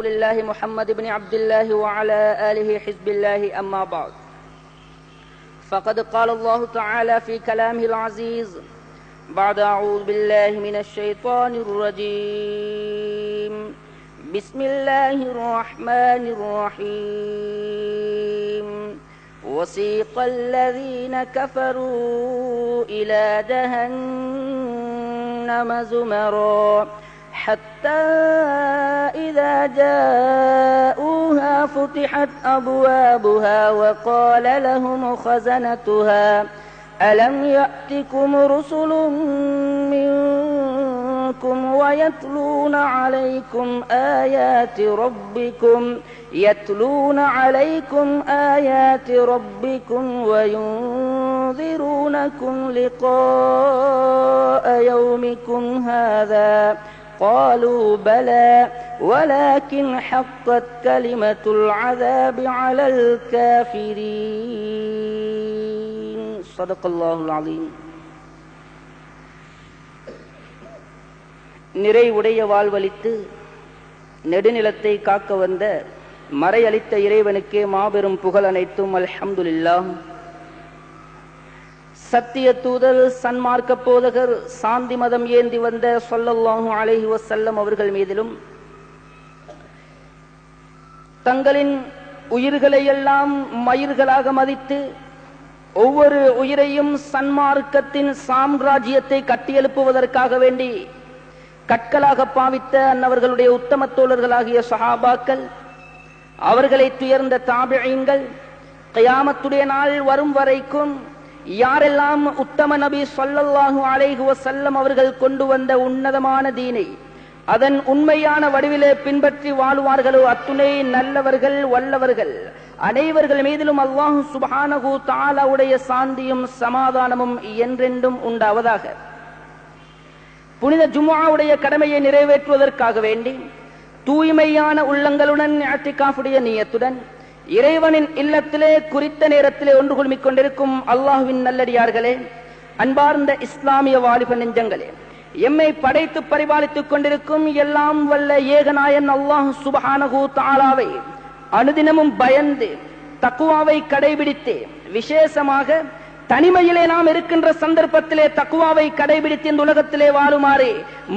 الله محمد بن عبد الله وعلى آله حزب الله أما بعد فقد قال الله تعالى في كلامه العزيز بعد أعوذ بالله من الشيطان الرجيم بسم الله الرحمن الرحيم وسيق الذين كفروا إلى جهنم زمرا حتى إذا جاءوها فتحت أبوابها وقال لهم خزنتها ألم يأتكم رسل منكم ويتلون عليكم آيات ربكم وينذرونكم لقاء يومكم هذا قالوا بلى ولكن حقت كلمة العذاب على الكافرين صدق الله العظيم. நிறைவுடைய வாழ்வளித்து நெடுநிலத்தை காக்க வந்த மறையளித்த இறைவனுக்கே மாபெரும் புகழ் அனைத்தும் அல்ஹம்துலில்லாஹ். சத்திய தூதர் சன்மார்க்க போதகர் சாந்தி மதம் ஏந்தி வந்த ஸல்லல்லாஹு அலைஹி வஸல்லம் அவர்கள் மீதிலும் தங்களின் உயிர்களை எல்லாம் மயிர்களாக மதித்து ஒவ்வொரு உயிரையும் சன்மார்க்கத்தின் சாம்ராஜ்யத்தை கட்டியெழுப்புவதற்காக வேண்டி கற்களாக பாவித்த அன்னவர்களுடைய உத்தம தோழர்களாகிய சஹாபாக்கள், அவர்களை துயர்ந்த தாபிஈன்கள், கியாமத்துடைய நாள் வரும் வரைக்கும் யாரெல்லாம் உத்தம நபி ஸல்லல்லாஹு அலைஹி வஸல்லம் அவர்கள் கொண்டு வந்த உன்னதமான தீனை அதன் உண்மையான வடிவிலே பின்பற்றி வாழுவார்களோ அத்துணை நல்லவர்கள் வல்லவர்கள் அனைவர்கள் மீதிலும் அல்லாஹ் சுப்ஹானஹு தஆலாவுடைய சாந்தியும் சமாதானமும் என்றென்றும் உண்டாவதாக. புனித ஜும்ஆவுடைய கடமையை நிறைவேற்றுவதற்காக வேண்டி தூய்மையான உள்ளங்களுடன் இஅ்திகாஃபுடைய நியத்துடன் இறைவனின் இல்லத்திலே குறித்த நேரத்திலே ஒன்று குழுமிக் கொண்டிருக்கும் அல்லாஹ்வின் நல்லடியார்களே, அன்பார்ந்த இஸ்லாமிய வாலிப நெஞ்சங்களே, எம்மை படைத்து பரிபாலித்துக் கொண்டிருக்கும் எல்லாம் வல்ல ஏகநாயன் அல்லாஹ் சுப்ஹானஹு தஆலாவை அனுதினமும் பயந்து தக்வாவை கடைபிடித்து, விசேஷமாக தனிமையிலே நாம் இருக்கின்ற சந்தர்ப்பத்திலே தக்வாவை கடைபிடித்து இந்த உலகத்திலே வாழுமாறு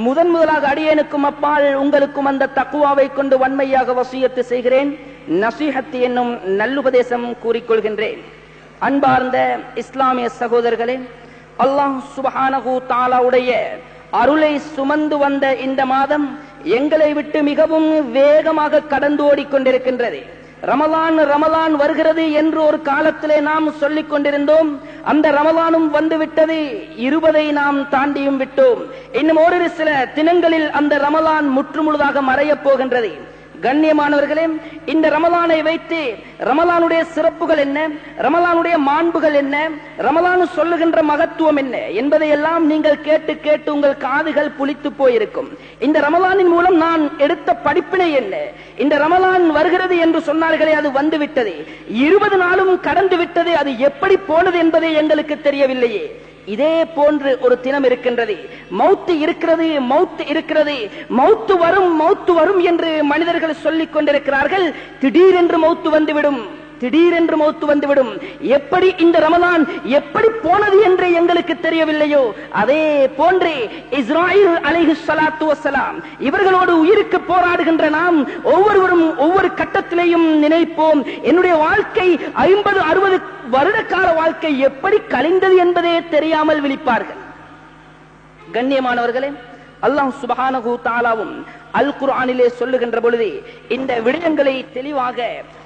முதலாக அடியேனுக்கும் அப்பால் உங்களுக்கும் அந்த தக்வாவை கொண்டு வன்மையாக வசியத்து செய்கிறேன். நசீஹத் என்னும் நல்லுபதேசம் கூறிக்கொள்கின்றேன். அன்பார்ந்த இஸ்லாமிய சகோதரர்களே, அல்லாஹ் சுப்ஹானஹு தஆலாவுடைய அருளை சுமந்து வந்த இந்த மாதம் எங்களை விட்டு மிகவும் வேகமாக கடந்து ஓடிக்கொண்டிருக்கின்றது. ரமலான் வருகிறது என்று ஒரு காலத்திலே நாம் சொல்லிக் கொண்டிருந்தோம். அந்த ரமலானும் வந்து விட்டது. 20 நாம் தாண்டியும் விட்டோம். இன்னும் ஒரு சில தினங்களில் அந்த ரமலான் முற்றுமுழுதாக மறையப் போகின்றது. கண்ணியமானவர்களே, இந்த ரமலானை வைத்து ரமலானுடைய சிறப்புகள் என்ன, ரமலானுடைய மாண்புகள் என்ன, ரமலான் சொல்லுகின்ற மகத்துவம் என்ன என்பதை எல்லாம் நீங்கள் கேட்டு கேட்டு உங்கள் காதுகள் புளித்து போயிருக்கும். இந்த ரமலானின் மூலம் நான் எடுத்த படிப்பினை என்ன, இந்த ரமலான் வருகிறது என்று சொன்னார்களே, அது வந்து விட்டது. 20 நாளும் கடந்து விட்டது. அது எப்படி போனது என்பதை எங்களுக்கு தெரியவில்லையே. இதே போன்று ஒரு தினம் இருக்கின்றது. மௌத்து இருக்கிறது, மௌத்து வரும் என்று மனிதர்கள் சொல்லிக் கொண்டிருக்கிறார்கள். திடீரென்று மௌத்து வந்துவிடும். எப்படி இந்த ரமலான் எப்படி போனது என்று எங்களுக்கு தெரியவில்லையோ, அதே போன்று இஸ்ராயில் அலைஹிஸ்ஸலாத்து வஸ்ஸலாம் இவர்களோடு உயிருக்கு போராடுகின்ற நாம் ஒவ்வொருவரும் ஒவ்வொரு கட்டத்திலேயும் நினைப்போம், என்னுடைய வாழ்க்கை 50-60 வருட கால வாழ்க்கை எப்படி கழிந்தது என்பதே தெரியாமல் விழிப்பார்கள். கண்ணியமானவர்களே, அல்லாஹ் சுப்ஹானஹு தஆலாவும் அல் குர்ஆனிலே சொல்லுகின்ற பொழுது இந்த விடயங்களை தெளிவாக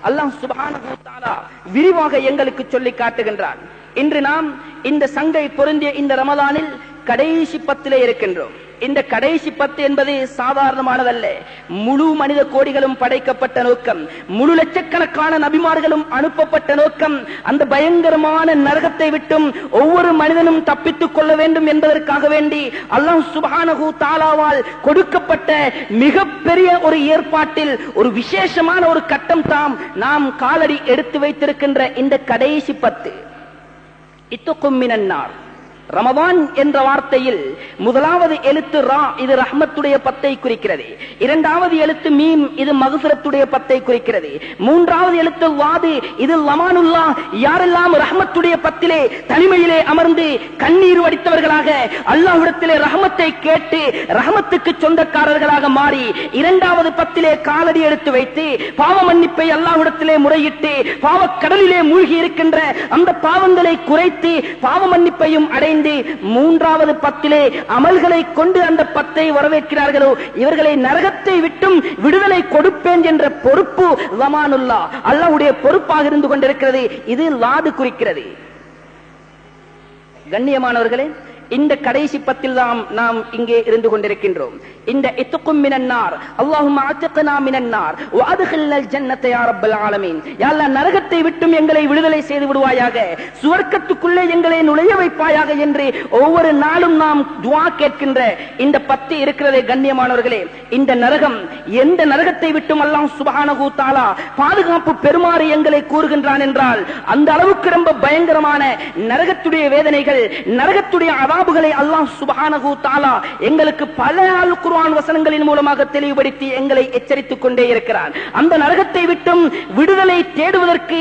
அல்லாஹ் சுப்ஹானஹு தஆலா விரிவாக எங்களுக்கு சொல்லி காட்டுகின்றான். இன்று நாம் இந்த சங்கை பொருந்திய இந்த ரமலானில் கடைசி 10 இருக்கின்றோம். இந்த கடைசி 10 என்பது சாதாரணமானதல்ல. முழு மனித கோடிகளும் படைக்கப்பட்ட நோக்கம், முழு லட்சக்கணக்கான நபிமார்களும் அனுப்பப்பட்ட நோக்கம், அந்த பயங்கரமான நரகத்தை விட்டும் ஒவ்வொரு மனிதனும் தப்பித்துக் கொள்ள வேண்டும் என்பதற்காக வேண்டி அல்லாஹ் சுப்ஹானஹு தஆலாவால் கொடுக்கப்பட்ட மிகப்பெரிய ஒரு ஏற்பாட்டில் ஒரு விசேஷமான ஒரு கட்டம் தாம் நாம் காலடி எடுத்து வைத்திருக்கின்ற இந்த கடைசி 10. இத்தக்கும் மினன்னார், ரமதான் என்ற வார்த்தையில் முதலாவது எழுத்து ரா, இது ரஹ்மத்துடைய பத்தை குறிக்கிறது. இரண்டாவது எழுத்து மீம், இது மக்ஃபிரத்துடைய பத்தை குறிக்கிறது. மூன்றாவது எழுத்து வாது, இது லமானுல்லா. யாரெல்லாம் ரஹ்மத்துடைய பத்திலே தனிமையிலே அமர்ந்து கண்ணீர் வடித்தவர்களாக அல்லாஹ்விடத்திலே ரஹ்மத்தை கேட்டு ரஹ்மத்துக்கு சொந்தக்காரர்களாக மாறி இரண்டாவது பத்திலே காலடி எடுத்து வைத்து பாவ மன்னிப்பை அல்லாஹ்விடத்திலே முறையிட்டு பாவக்கடலிலே மூழ்கி இருக்கின்ற அந்த பாவங்களை குறைத்து பாவ மன்னிப்பையும் அடைந்து மூன்றாவது பத்திலே அமல்களை கொண்டு அந்த பத்தை வரவேற்கிறார்களோ இவர்களை நரகத்தை விட்டும் விடுதலை கொடுப்பேன் என்ற பொறுப்பு லமானுல்லா, அல்லாஹ்வுடைய பொறுப்பாக இருந்து கொண்டிருக்கிறது. இது லாது குறிக்கிறது. கண்ணியமானவர்களே, இந்த கடைசி பத்தில் நாம் இங்கே இருந்து கொண்டிருக்கின்றோம். இந்த இத்துக்கும் மினன்னார், அல்லாஹும்ம அத்கினா மினன்னார் வ அத்கில்னல் ஜன்னத யா ரப்பல் ஆலமீன். யா அல்லாஹ், நரகத்தை விட்டும் எங்களை விடுதலை செய்து விடுவாயாக, சுவர்க்கத்துக்குள்ளே எங்களை நுழைய வைப்பாயாக என்று ஒவ்வொரு நாளும் நாம் துஆ கேட்கின்ற இந்த பத்து இருக்கிறதே கண்ணியமானவர்களே, இந்த நரகம், எந்த நரகத்தை விட்டும் அல்லாஹ் சுப்ஹானஹு தஆலா பாதுகாப்பு பெறுமாறு எங்களை கூறுகின்றான் என்றால் அந்த அளவுக்கு ரொம்ப பயங்கரமான நரகத்துடைய வேதனைகள், நரகத்துடைய அதாபுகளை அல்லாஹ் சுப்ஹானஹு தஆலா எங்களுக்கு பல அல் குர்ஆன் வசனங்களின் மூலமாக தெளிவுபடுத்தி எங்களை எச்சரித்துக் கொண்டே இருக்கிறான். அந்த நரகத்தை விட்டும் விடுதலை தேடுவதற்கு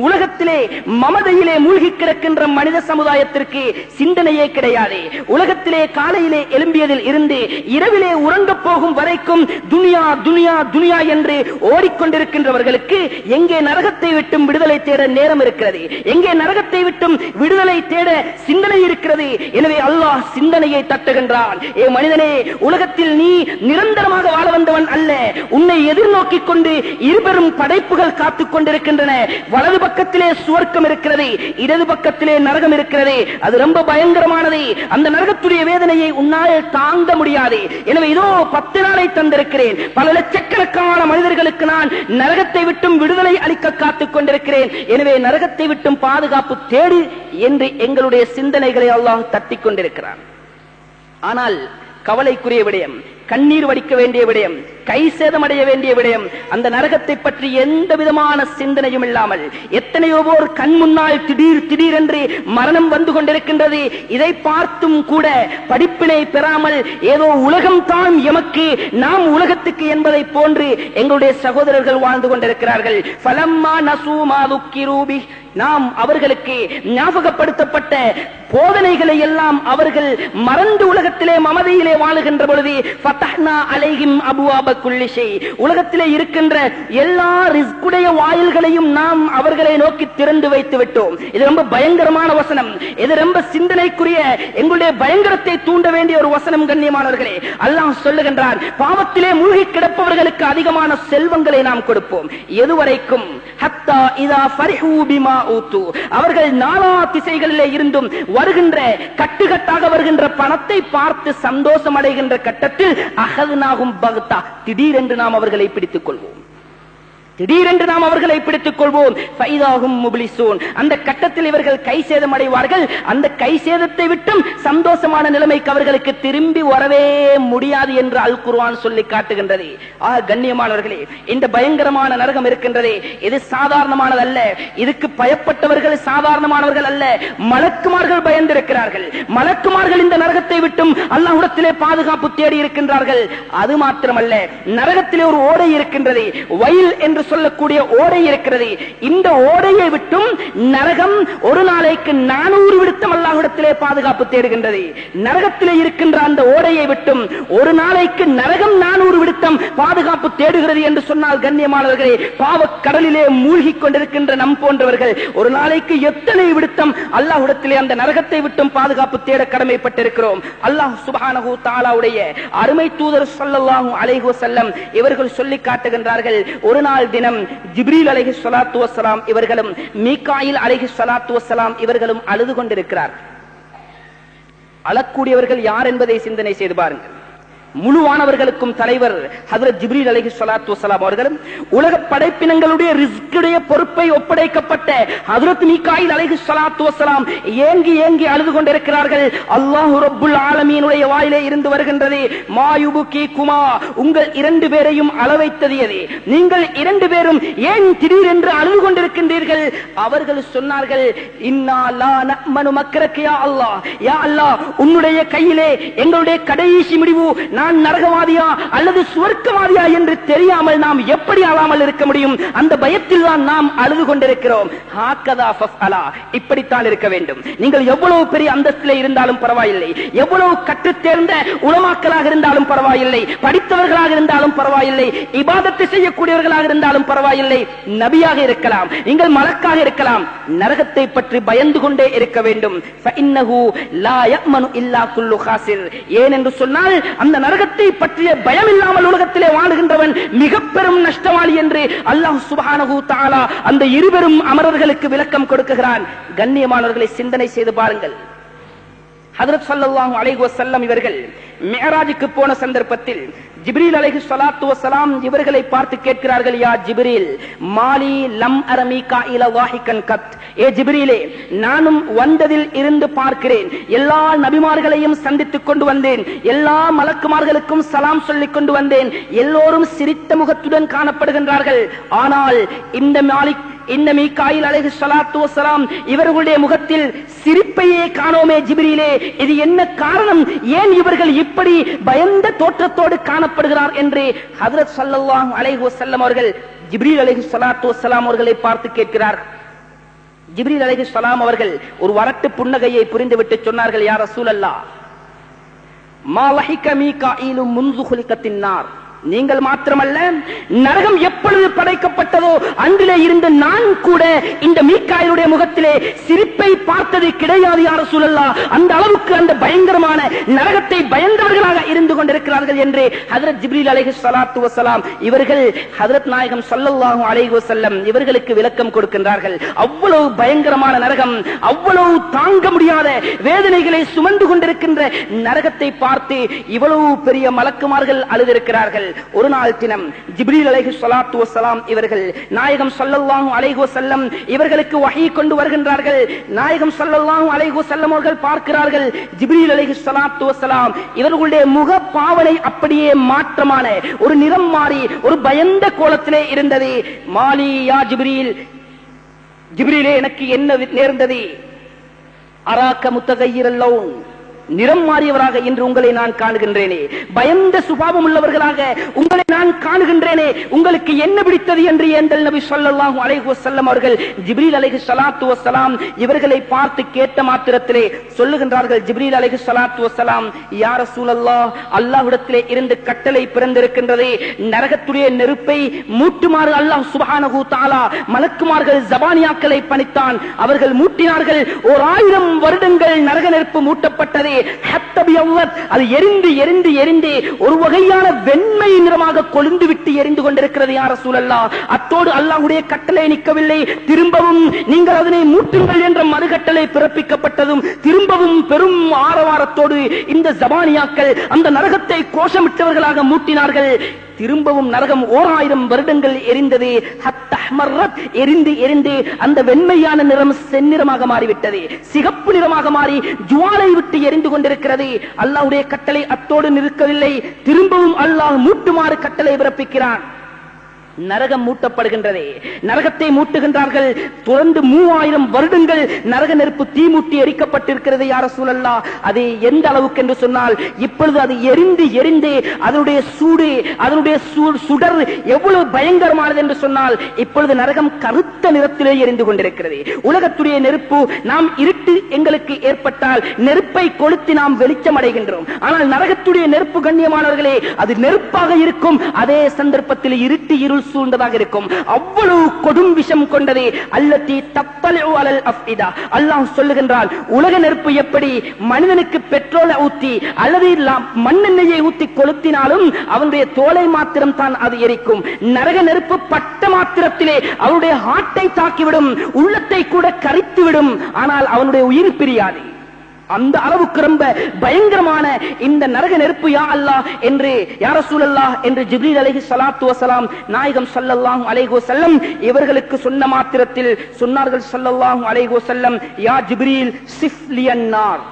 உலகத்திலே மமதையிலே மூழ்கி கிடக்கின்ற மனித சமுதாயத்திற்கு சிந்தனையே கிடையாது. உலகத்திலே காலையிலே எழும்பியதில் இருந்து இரவிலே உறங்க போகும் வரைக்கும் துனியா துனியா துனியா என்று ஓடிக்கொண்டிருக்கின்றவர்களுக்கு எங்கே நரகத்தை விட்டும் விடுதலை தேட நேரம் இருக்கிறது? எங்கே நரகத்தை விட்டும் விடுதலை தேட சிந்தனை இருக்கிறது? எனவே அல்லாஹ் சிந்தனையை தட்டுகின்றான். ஏ மனிதனே, உலகத்தில் நீ நிரந்தரமாக வாழ வந்தவன் அல்ல. உன்னை எதிர்நோக்கிக் கொண்டு இருபெரும் படைப்புகள் காத்துக் கொண்டிருக்கின்றன. வலது பக்கத்திலே சுவர்க்கம் இருக்கிறது, இடது பக்கத்திலே நரகம் இருக்கிறது. அது ரொம்ப பயங்கரமானது. அந்த நரகத்துடைய வேதனையை உன்னால் தாங்க முடியாது. எனவே இதோ 10 நாளை தந்திருக்கிறேன். பல லட்சக்கணக்கான மனிதர்களுக்கு நான் நரகத்தை விட்டும் விடுதலை அளிக்க காத்துக் கொண்டிருக்கிறேன். எனவே நரகத்தை விட்டும் பாதுகாப்பு தேடு என்று எங்களுடைய சிந்தனைகளை அல்லாஹ் தட்டிக் கொண்டிருக்கிறான். ஆனால் கவலைக்குரிய விடயம், கண்ணீர் வடிக்க வேண்டிய விடயம், கை சேதமடைய வேண்டிய விடயம், அந்த நரகத்தை பற்றி எந்த விதமான சிந்தனையும் இல்லாமல் எத்தனையோ போர் கண் முன்னால் திடீர் திடீர் என்று மரணம் வந்து கொண்டிருக்கின்றது. இதை பார்த்தும் கூட படிப்பினை பெறாமல் ஏதோ உலகம் தான் எமக்கு, நாம் உலகத்துக்கு என்பதை போன்று எங்களுடைய சகோதரர்கள் வாழ்ந்து கொண்டிருக்கிறார்கள். ஃபலம்மா நஸூ மா ذُكِّرُوا بِهِ, நாம் அவர்களுக்கு ஞாபகப்படுத்தப்பட்ட போதனைகளை எல்லாம் அவர்கள் மறந்து உலகத்திலே மமதையிலே வாழுகின்ற பொழுது ஃபதஹ்னா அலைஹிம் அபுவாப குல்லி ஷை, உலகத்திலே இருக்கின்ற எல்லா ரிஸ்குடைய வாயில்களையும் நாம் அவர்களை நோக்கி திறந்து வைத்து விட்டோம். இது ரொம்ப பயங்கரமான வசனம். இது ரொம்ப சிந்தனைக்குரிய, எங்களுடைய பயங்கரத்தை தூண்ட வேண்டிய ஒரு வசனம். கண்ணியமானவர்களே, அல்லாஹ் சொல்லுகின்றான், பாவத்திலே மூழ்கி கிடப்பவர்களுக்கு அதிகமான செல்வங்களை நாம் கொடுப்போம். எதுவரைக்கும்? ஹத்தா இதா ஃபரிஹூ பிமா ஊது, அவர்கள் நாலா திசைகளிலே இருந்தும் வருகின்ற கட்டுக்கட்டாக வருகின்ற பணத்தை பார்த்து சந்தோஷம் அடைகின்ற கட்டத்தில் அஹதுனாகும் பக்தா, திடீரென்று நாம் அவர்களை பிடித்துக் கொள்வோம். திடீரென்று நாம் அவர்களை பிடித்துக் கொள்வோம். ஃபைதாஹும் முப்லிசூன், அந்த கட்டத்தில் இவர்கள் கை சேதம் அடைவார்கள். அந்த கை சேதத்தை விட்டும் சந்தோஷமான நிலைமைக்கு அவர்களுக்கு திரும்பி வரவே முடியாது என்று அல் குர்ஆன் சொல்லி காட்டுகின்றது. கண்ணியமானவர்களே, இந்த பயங்கரமான நரகம் இருக்கின்றதே, இது சாதாரணமானதல்ல. இதுக்கு பயப்பட்டவர்கள் சாதாரணமானவர்கள் அல்ல, மலக்குமார்கள் பயந்திருக்கிறார்கள். மலக்குமார்கள் இந்த நரகத்தை விட்டும் அல்லாஹ்விடத்திலே பாதுகாப்பு தேடி இருக்கின்றார்கள். அது மாத்திரமல்ல, நரகத்திலே ஒரு ஓடை இருக்கின்றது, வயல் என்று சொல்லக்கூடிய ஓடை இருக்கிறது. இந்த ஓடையை விட்டும் நரகம் ஒரு நாளைக்கு 400 விடுத்தம் அல்லாஹ்விடத்திலே பாதுகாப்பு தேடுகின்றது. நரகத்திலே இருக்கின்ற அந்த ஓடையை விட்டும் ஒரு நாளைக்கு நரகம் 400 விடுத்தம் பாதுகாப்பு தேடுகிறது என்று சொன்னால், கண்ணியமானவர்களே, பாவக் கடலிலே மூழ்கி கொண்டிருக்கின்ற நம் போன்றவர்கள் ஒரு நாளைக்கு எத்தனை விடுத்தம் அல்லாஹ்விடத்திலே அந்த நரகத்தை விட்டும் பாதுகாப்பு தேட கடமைப்பட்டிருக்கிறோம். அல்லாஹ் சுப்ஹானஹு தஆலாவுடைய அருமை தூதர் ஸல்லல்லாஹு அலைஹி வஸல்லம் இவர்கள் சொல்லி காட்டுகின்றார்கள், ஒரு நாள் தினம் ஜிப்ரீல் அலைஹிஸ்ஸலாத்து வஸ்ஸலாம் இவர்களும் மீகாயில் அலைஹிஸ்ஸலாத்து வஸ்ஸலாம் இவர்களும் அழுது கொண்டிருக்கிறார். அழக்கூடியவர்கள் யார் என்பதை சிந்தனை செய்து பாருங்கள். முழுவானவர்களுக்கும் தலைவர் ஹஜ்ரத் ஜிப்ரீல் அலைஹிஸ்ஸலாத்து வஸ்ஸலாம் அவர்களும் உலக படைப்பினங்களுடைய ரிஸ்குடைய பொறுப்பை ஒப்படைக்கப்பட்ட ஹஜ்ரத் மீகாயில் அலைஹிஸ்ஸலாத்து வஸ்ஸலாம் ஏங்கி ஏங்கி அழுது கொண்டிருக்கிறார்கள். அல்லாஹ் ரப்புல் ஆலமீனுடைய வாயிலே இருந்து வருகின்றது, மாயுபுகி குமா, உங்கள் இரண்டு பேரையும் அளவைத்தது எது? நீங்கள் இரண்டு பேரும் ஏன் திடீரென்று அழுது கொண்டிருக்கின்றீர்கள்? அவர்கள் சொன்னார்கள், இன்னா லா நஅமனு மக்ரக யா அல்லாஹ், யா அல்லாஹ், உன்னுடைய கையிலே எங்களுடைய கடைசி முடிவு நான் நரகவாதியா அல்லது சுவர்க்கவாதியா என்று தெரியாமல் நாம் எப்படி அழாமல் இருக்க முடியும்? அந்த பயத்தில் தான் நாம் அழுது கொண்டிருக்கிறோம். ஹாக்கதா ஃபஸ்அலா, இப்படித்தான் இருக்க வேண்டும். நீங்கள் எவ்வளவு பெரிய அந்தஸ்திலே இருந்தாலும் பரவாயில்லை, எவ்வளவு கற்றுத் தேர்ந்த உலமாக்களாக இருந்தாலும் பரவாயில்லை, படித்தவர்களாக இருந்தாலும் பரவாயில்லை, இபாதத்தை செய்யக்கூடியவர்களாக இருந்தாலும் பரவாயில்லை, நபியாக இருக்கலாம், நீங்கள் மலக்காக இருக்கலாம், நரகத்தை பற்றி பயந்து கொண்டே இருக்க வேண்டும். ஃபஇன்னஹு லா யஅமனு இல்லா குல்லு காசிர். ஏன் என்று சொன்னால் அந்த நரகத்தை பற்றிய பயம் இல்லாமல் உலகத்திலே வாழுகின்றவன் மிக பெரும் நஷ்டவாளி என்று அல்லாஹ் சுப்ஹானஹு தஆலா அந்த இருவரும் அமரர்களுக்கு விளக்கம் கொடுக்கிறான். கண்ணியமானவர்களை சிந்தனை செய்து பாருங்கள். ஹஜ்ரத் ஸல்லல்லாஹு அலைஹி வஸல்லம் இவர்கள் மிஅராஜுக்கு போன சந்தர்ப்பத்தில் ஜிப்ரீல் அலைஹிஸ்ஸலாத்து வஸ்ஸலாம் இவர்களை பார்த்து கேட்கிறார்கள், யா ஜிப்ரீல், மாலி லம் அர மீகாயில வாஹிகன் கத். ஏ ஜிப்ரீலே, நானும் வந்ததில் இருந்து பார்க்கிறேன், எல்லா நபிமார்களையும் சந்தித்துக் கொண்டு வந்தேன், எல்லா மலக்குமார்களுக்கும் சலாம் சொல்லிக் கொண்டு வந்தேன், எல்லோரும் சிரித்த முகத்துடன் காணப்படுகின்றார்கள். ஆனால் இந்த மீகாயில் அலைஹிஸ்ஸலாத்து வஸ்ஸலாம் இவர்களுடைய முகத்தில் சிரிப்பையே காணோமே ஜிப்ரீலே, இது என்ன காரணம்? ஏன் இவர்கள் இப்படி பயந்த தோற்றத்தோடு காணப்படுகிறார் என்று ஹஜ்ரத் ஸல்லல்லாஹு அலைஹி வஸல்லம் அவர்கள் ஜிப்ரீல் அலைஹிஸ்ஸலாத்து வஸ்ஸலாம் அவர்களை பார்த்து கேட்கிறார். ஜிப்ரீல் அலைஹிஸ்ஸலாம் அவர்கள் ஒரு வரட்டு புன்னகையை புரிந்துவிட்டு சொன்னார்கள், யா ரசூலல்லாஹ், மா லஹிக மீகாயிலு முன்து குலிகத்தின் நார். நீங்கள் மாத்திரமல்ல, நரகம் எப்பொழுது படைக்கப்பட்டதோ அன்றிலே இருந்து நான் கூட இந்த மீகாயிலுடைய முகத்திலே சிரிப்பை பார்த்தது கிடையாது யா ரசூலல்லாஹ். அந்த அளவுக்கு அந்த பயங்கரமான நரகத்தை பயந்தவர்களாக இருந்து கொண்டிருக்கிறார்கள் என்று ஹஜ்ரத் ஜிப்ரீல் அலைஹிஸ்ஸலாத்து வஸ்ஸலாம் இவர்கள் ஹஜ்ரத் நாயகம் ஸல்லல்லாஹு அலைஹி வஸல்லம் இவர்களுக்கு விளக்கம் கொடுக்கின்றார்கள். அவ்வளவு பயங்கரமான நரகம், அவ்வளவு தாங்க முடியாத வேதனைகளை சுமந்து கொண்டிருக்கின்ற நரகத்தை பார்த்து இவ்வளவு பெரிய மலக்குமார்கள் அழுதிருக்கிறார்கள். ஒரு நாள் தினம் ஜிப்ரீல் அலைஹிஸ்ஸலாத்து வஸ்ஸலாம் இவர்கள் நாயகம் ஸல்லல்லாஹு அலைஹி வஸல்லம் இவர்களுக்கு வஹீ கொண்டு வருகின்றார்கள். நாயகம் ஸல்லல்லாஹு அலைஹி வஸல்லம் அவர்கள் பார்க்கிறார்கள், ஜிப்ரீல் அலைஹிஸ்ஸலாத்து வஸ்ஸலாம் இவர்களுடைய முக பாவனை அப்படியே மாற்றமான ஒரு நிறம் மாறி ஒரு பயந்த கோலத்திலே இருந்தது. மாலி யா ஜிப்ரீல், ஜிப்ரீலே எனக்கு என்ன நேர்ந்தது? அராக்க முத்தகையிரல் லௌன், நிறம் மாறியவராக இன்று உங்களை நான் காணுகின்றேனே, பயந்த சுபாவம் உள்ளவர்களாக உங்களை நான் காணுகின்றேனே, உங்களுக்கு என்ன பிடித்தது என்று ஏந்தல் நபி ஸல்லல்லாஹு அலைஹி வஸல்லம் அவர்கள் ஜிப்ரீல் அலைஹிஸ்ஸலாத்து வஸ்ஸலாம் இவர்களை பார்த்து கேட்ட மாத்திரத்திலே சொல்லுகின்றார்கள், ஜிப்ரீல் அலைஹிஸ்ஸலாத்து வஸ்ஸலாம், யா ரசூலல்லாஹ், அல்லாஹ்விடத்திலே இருந்து கட்டளை பிறந்திருக்கின்றது, நரகத்துடைய நெருப்பை மூட்டுமாறு அல்லாஹ் சுப்ஹானஹு தஆலா மலக்குமார்கள் ஜபானியாக்களை பணித்தான். அவர்கள் மூட்டினார்கள். 1000 வருடங்கள் நரக நெருப்பு மூட்டப்பட்டது. அது எரிந்து எரிந்து எரிந்து ஒரு வகையான வெண்மை நிறமாக கொழுந்து விட்டு எரிந்து கொண்டிருக்கிறது யா ரசூலல்லாஹ். அத்தோடு அல்லாஹ்வுடைய கட்டளை நிற்கவில்லை, திரும்பவும் நீங்கள் அதனை மூட்டுங்கள் என்ற மறுகட்டளை பிறப்பிக்கப்பட்டதும் திரும்பவும் பெரும் ஆரவாரத்தோடு இந்த ஜபானியாக்கள் அந்த நரகத்தை கோஷமிட்டவர்களாக மூட்டினார்கள். திரும்பவும் நரகம் 1000 வருடங்கள் எரிந்தது. எரிந்து எரிந்து அந்த வெண்மையான நிறம் செந்நிறமாக மாறிவிட்டது, சிகப்பு நிறமாக மாறி ஜுவாலை விட்டு எரிந்து கொண்டிருக்கிறது. அல்லாஹ்வுடைய கட்டளை அத்தோடு நிற்கவில்லை, திரும்பவும் அல்லாஹ் மூட்டுமாறு கட்டளை பிறப்பிக்கிறான். நரகம் மூட்டப்படுகின்றது. நரகத்தை மூட்டுகின்றார்கள். தொடர்ந்து 3000 வருடங்கள் நரக நெருப்பு தீ மூட்டி எரிக்கப்பட்டிருக்கிறது யா ரசூலல்லாஹ். அது எந்த அளவுக்கு என்று சொன்னால், இப்பொழுது அது எரிந்து எரிந்து அதனுடைய சூடு, அதனுடைய சுடர் எவ்வளவு பயங்கரமானது என்று சொன்னால், இப்பொழுது நரகம் கருத்த நிறத்திலே எரிந்து கொண்டிருக்கிறது. உலகத்துடைய நெருப்பு, நாம் இருட்டு எங்களுக்கு ஏற்பட்டால் நெருப்பை கொளுத்தி நாம் வெளிச்சம் அடைகின்றோம். ஆனால் நரகத்துடைய நெருப்பு கண்ணியமானவர்களே, அது நெருப்பாக இருக்கும், அதே சந்தர்ப்பத்தில் இருட்டு இருள் சூழ்ந்ததாக இருக்கும். அவ்வளவு கொடும் விஷம் கொண்டது. அல்லதி தத்தலு அலல் அஃபிதா. அல்லாஹ் சொல்லுகின்றான், உலக நெருப்பு எப்படி மனிதனுக்கு பெட்ரோலை ஊத்தி அல்லது மண்ணெண்ணெயை ஊத்தி கொளுத்தினாலும் அவனுடைய தோலை மாத்திரம் தான் அது எரிக்கும். நரக நெருப்பு பட்ட மாத்திரத்திலே அவனுடைய ஹார்ட்டை தாக்கிவிடும், உள்ளத்தை கூட கரித்துவிடும். ஆனால் அவனுடைய உயிர் பிரியாது. அந்த அளவுக்கு ரொம்ப பயங்கரமான இந்த நரக நெருப்பு யா அல்லாஹ் என்று யா ரசூலல்லாஹ் என்று ஜிப்ரீல் அலைஹிஸ்ஸலாத்து வஸலாம் நாயகம் ஸல்லல்லாஹு அலைஹி வஸல்லம் இவர்களுக்கு சொன்ன மாத்திரத்தில் சொன்னார்கள் ஸல்லல்லாஹு அலைஹி வஸல்லம் யா ஜிப்ரீல் சிஃப்லியன் நார்,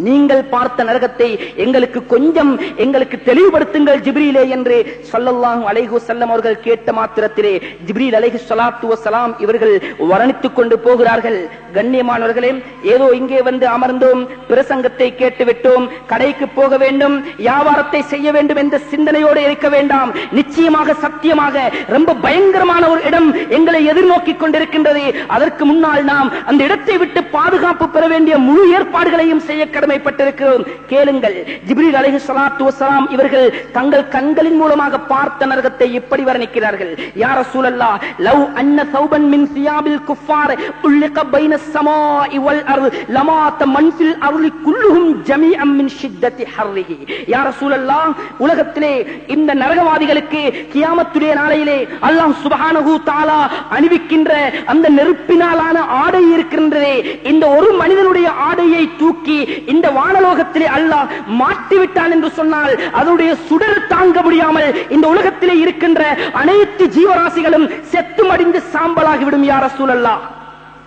நீங்கள் பார்த்த நரகத்தை எங்களுக்கு கொஞ்சம் எங்களுக்கு தெளிவுபடுத்துங்கள் ஜிப்ரீலே என்று ஸல்லல்லாஹு அலைஹி வஸல்லம் அவர்கள் கேட்ட மாத்திரத்திலே ஜிப்ரீல் அலைஹிஸ்ஸலாத்து வஸலாம் இவர்கள் வர்ணித்துக் கொண்டு போகிறார்கள். கண்ணியமானவர்களே, ஏதோ இங்கே வந்து அமர்ந்தோம், பிரசங்கத்தை கேட்டு விட்டோம், கடைக்கு போக வேண்டும், வியாபாரத்தை செய்ய வேண்டும் என்ற சிந்தனையோடு இருக்க வேண்டாம். நிச்சயமாக சத்தியமாக ரொம்ப பயங்கரமான ஒரு இடம் எங்களை எதிர்நோக்கிக் கொண்டிருக்கின்றது. அதற்கு முன்னால் நாம் அந்த இடத்தை விட்டு பாதுகாப்பு பெற வேண்டிய முழு ஏற்பாடுகளையும் செய்ய கடமைப்பட்டிருக்கிறோம். கேளுங்கள், ஜிப்ரீல் அலைஹிஸ்ஸலாத்து வஸலாம் இவர்கள் தங்கள் கண்களின் மூலமாக பார்த்த நரகத்தை எப்படி வர்ணிக்கிறார்கள். யா ரசூலல்லாஹ், லவ் அன்ன ஸௌபன் மின் சியாபில் குஃபார் உல்லிக பைன ஸமாஇ வல் அர்த் லமாத மன் ஃபில் அர்லி குல்லுஹும் ஜமீஅன் மின் ஷித்தத்தி ஹர்ரிஹி. யா ரசூலல்லாஹ், உலகத்திலே இந்த நரகவாதிகளுக்கு கியாமத்துடைய நாளையிலே அல்லாஹ் சுப்ஹானஹு தஆலா அணிவிக்கின்ற அந்த நெருப்பினாலான ஆடை இருக்கின்றதே, இந்த ஒரு மனிதனுடைய ஆடையை தூக்கி இந்த வானலோகத்திலே அல்லாஹ் மாட்டிவிட்டான் என்று சொன்னால் அதனுடைய சுடர் தாங்க முடியாமல் இந்த உலகத்திலே இருக்கின்ற அனைத்து ஜீவராசிகளும் செத்து மடிந்து சாம்பலாகிவிடும். யா ரசூலல்லாஹ்,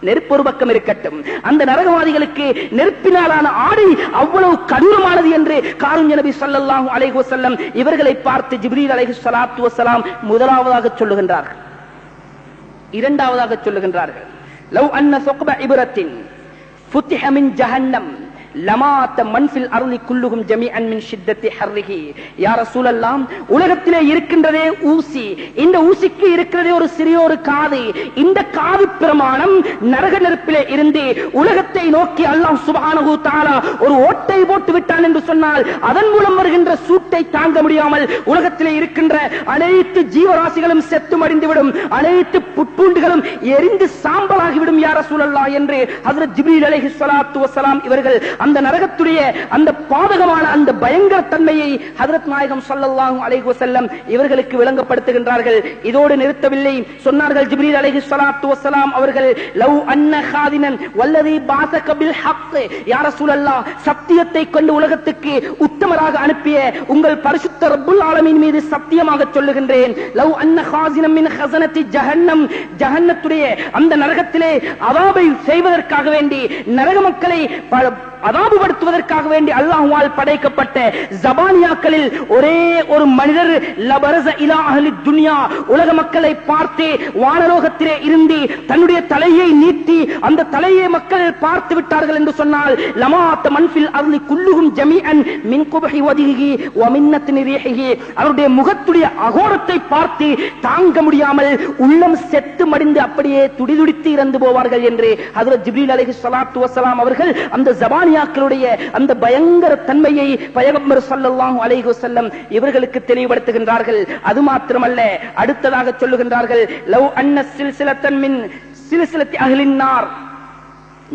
நெருப்பு ஒரு பக்கம் இருக்கட்டும், அந்த நரகவாதிகளுக்கு நெருப்பினாலான ஆடை அவ்வளவு கடினமானது என்று காருண்ய நபி ஸல்லல்லாஹு அலைஹி வஸல்லம் இவர்களை பார்த்து ஜிப்ரீல் அலைஹிஸ்ஸலாத்து வஸலாம் முதலாவதாக சொல்லுகின்றார்கள். இரண்டாவதாக சொல்லுகின்றார்கள், லவ் அன்ன ஸுக்ப இப்ரத்தின் ஃபுத்திஹ மின் ஜஹன்னம் லமாத மன் ஃபில் அர்லி குல்லுஹும் ஜமீஅன் மின் ஷித்தத்தி ஹர்ரிஹி. யா ரசூலல்லாஹ், உலகத்திலே இருக்கின்றதே ஊசி, இந்த ஊசிக்கு இருக்கிறதே ஒரு சிறிய ஒரு காது, இந்த காது பிரமாணம் நரக நெருப்பிலே இருந்து உலகத்தை நோக்கி அல்லாஹ் சுப்ஹானஹு தஆலா ஒரு ஓட்டை போட்டு விட்டான் என்று சொன்னால் அதன் மூலம் வருகின்ற சூட்டை தாங்க முடியாமல் உலகத்திலே இருக்கின்ற அனைத்து ஜீவராசிகளும் செத்து மடிந்துவிடும், அனைத்து புட்பூண்டுகளும் எரிந்து சாம்பலாகிவிடும். யா ரசூலல்லாஹ் என்று ஹஜ்ரத் ஜிப்ரீல் அலைஹிஸ்ஸலாத்து வஸலாம் இவர்கள் அந்த நரகத்துடைய அந்த பாதகமான அந்த பயங்கர தன்மையை ஹஜ்ரத் நாயகம் ஸல்லல்லாஹு அலைஹி வஸல்லம் இவர்களுக்கு விளங்கப்படுத்துகின்றார்கள். இதோடு நிறுத்தவில்லை, சொன்னார்கள் ஜிப்ரீல் அலைஹிஸ்ஸலாத்து வஸலாம் அவர்கள், லவ் அன்ன காதினன் வல்லதி பாஸக பில் ஹக், யா ரசூலல்லாஹ், சத்தியத்தை கொண்டு உலகத்துக்கு உத்தமராக அனுப்பிய உங்கள் பரிசுத்த ரப்புல் ஆலமீன் மீது சத்தியமாக சொல்லுகின்றேன், லவ் அன்ன காஸினம் மின் ஹஸனத்தி ஜஹன்னம், ஜஹன்னத்துடைய அந்த நரகத்திலே அதாபை செய்வதற்காக வேண்டி நரக மக்களை அதாபுபடுத்துவதற்காக வேண்டி அல்லாஹ்வால் படைக்கப்பட்ட ஜபானியாக்களில் ஒரே ஒரு மனிதர் லபரஸ இலா அஹ்லி துன்யா, உலக மக்களை பார்த்து வானலோகத்திலே இருந்து தன்னுடைய தலையை நீட்டி அந்த தலையை மக்கள் பார்த்து விட்டார்கள் என்று சொன்னால் லமாத மன் ஃபில் அர்லி குல்லுஹும் ஜமீஅன் மின் குபஹி வஜ்ஹிஹி வ மின்னத்தி ரிஹிஹி, அவருடைய முகத்துடைய அகோரத்தை பார்த்து தாங்க முடியாமல் உள்ளம் செத்து மடிந்து அப்படியே துடிதுடித்து இறந்து போவார்கள் என்று ஹஜ்ரத் ஜிப்ரீல் அலைஹிஸ்ஸலாத்து வஸலாம் அவர்கள் அந்த ஜபானியாக்களுடைய அந்த பயங்கர தன்மையை பைகம்பர் ஸல்லல்லாஹு அலைஹி வஸல்லம் இவர்களுக்கு தெளிவுபடுத்துகின்றார்கள். அது மாத்திரமல்ல, அடுத்ததாக சொல்லுகின்றார்கள், லவ் அன்ன சில்சிலத்தன் மின் சில்சிலத்தி அஹ்லின் நார்,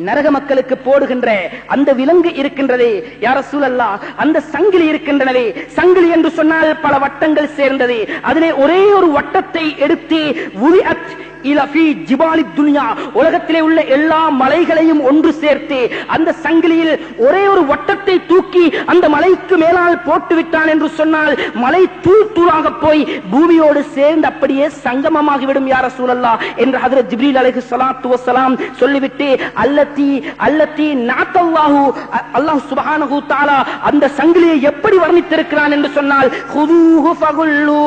நரக மக்களுக்கு போடுகின்ற அந்த விலங்கு இருக்கின்றதே யா ரசூலல்லாஹ், அந்த சங்கிலி இருக்கின்றனவே, சங்கிலி என்று சொன்னால் பல வட்டங்கள் சேர்ந்தது, அதிலே ஒரே ஒரு வட்டத்தை எடுத்து உலிஅத் இலா ஃபீ ஜிபாலி துன்யா, உலகத்திலே உள்ள எல்லா மலைகளையும் ஒன்று சேர்த்து அந்த சங்கிலியில் ஒரே ஒரு வட்டத்தை தூக்கி அந்த மலைக்கு மேலால் போட்டு விட்டான் என்று சொன்னால் மலை தூள் தூளாக போய் பூமியோடு சேர்ந்து அப்படியே சங்கமமாகிவிடும். யா ரசூலல்லாஹ் என்று ஹஜ்ரத் ஜிப்ரீல் அலைஹிஸ்ஸலாத்து வஸலாம் சொல்லிவிட்டு அல்லத்தி நாத்தல்லாஹு, அல்லாஹ் சுப்ஹானஹு தஆலா அந்த சங்கிலியை எப்படி வர்ணித்திருக்கிறான் என்று சொன்னால் ஹுதூஹு ஃபகுல்லு,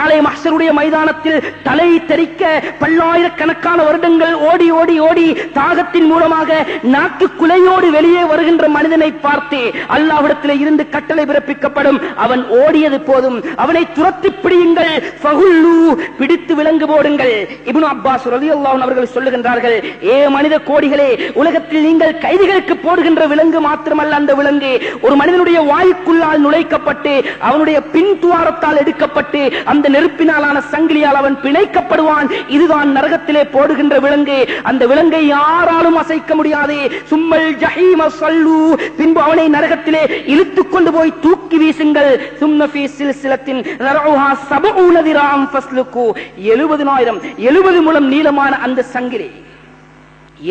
நாளை மஹ்ஷருடைய மைதானத்தில் தலை தெறிக்க பல்லாயிரக்கணக்கான வருடங்கள் ஓடி ஓடி ஓடி தாகத்தின் மூலமாக நாக்கு குலையோடு வெளியே வருகின்ற மனிதனை பார்த்து அல்லாஹ்விடத்திலே இருந்து கட்டளை பிறப்பிக்கப்படும், அவன் ஓடியது போதும், அவனை துரத்தி பிடியுங்கள், ஃபகுல்லு, பிடித்து விலங்கு போடுங்கள். இப்னு அப்பாஸ் ரலியல்லாஹு அன்ஹு அவர்கள் சொல்லுகின்றார்கள், ஏ மனித கோடிகளே, உலகத்தில் நீங்கள் கைதிகளுக்கு போடுகின்ற விலங்கு மாத்திரமல்ல, அந்த விலங்கு ஒரு மனிதனுடைய வாய்க்குள்ளால் நுழைக்கப்பட்டு அவனுடைய பின் துவாரத்தால் எடுக்கப்பட்டு அந்த நெருப்பினாலான சங்கிலியால் அவன் பிணைக்கப்படுவான். இதுதான் நரகத்திலே போடுகின்ற விலங்கு. அந்த விலங்கை யாராலும் அசைக்க முடியாது. சும்மல் ஜஹீம ஸல்லு, பின்பு அவனை நரகத்திலே இழுத்துக் கொண்டு போய் தூக்கி வீசுங்கள். சும்ம ஃபீ சில்சிலத்தின் ஸரஉஹா 70 திராம் ஃபஸ்லுகு, 70,000 70 முழம் நீளமான அந்த சங்கிலி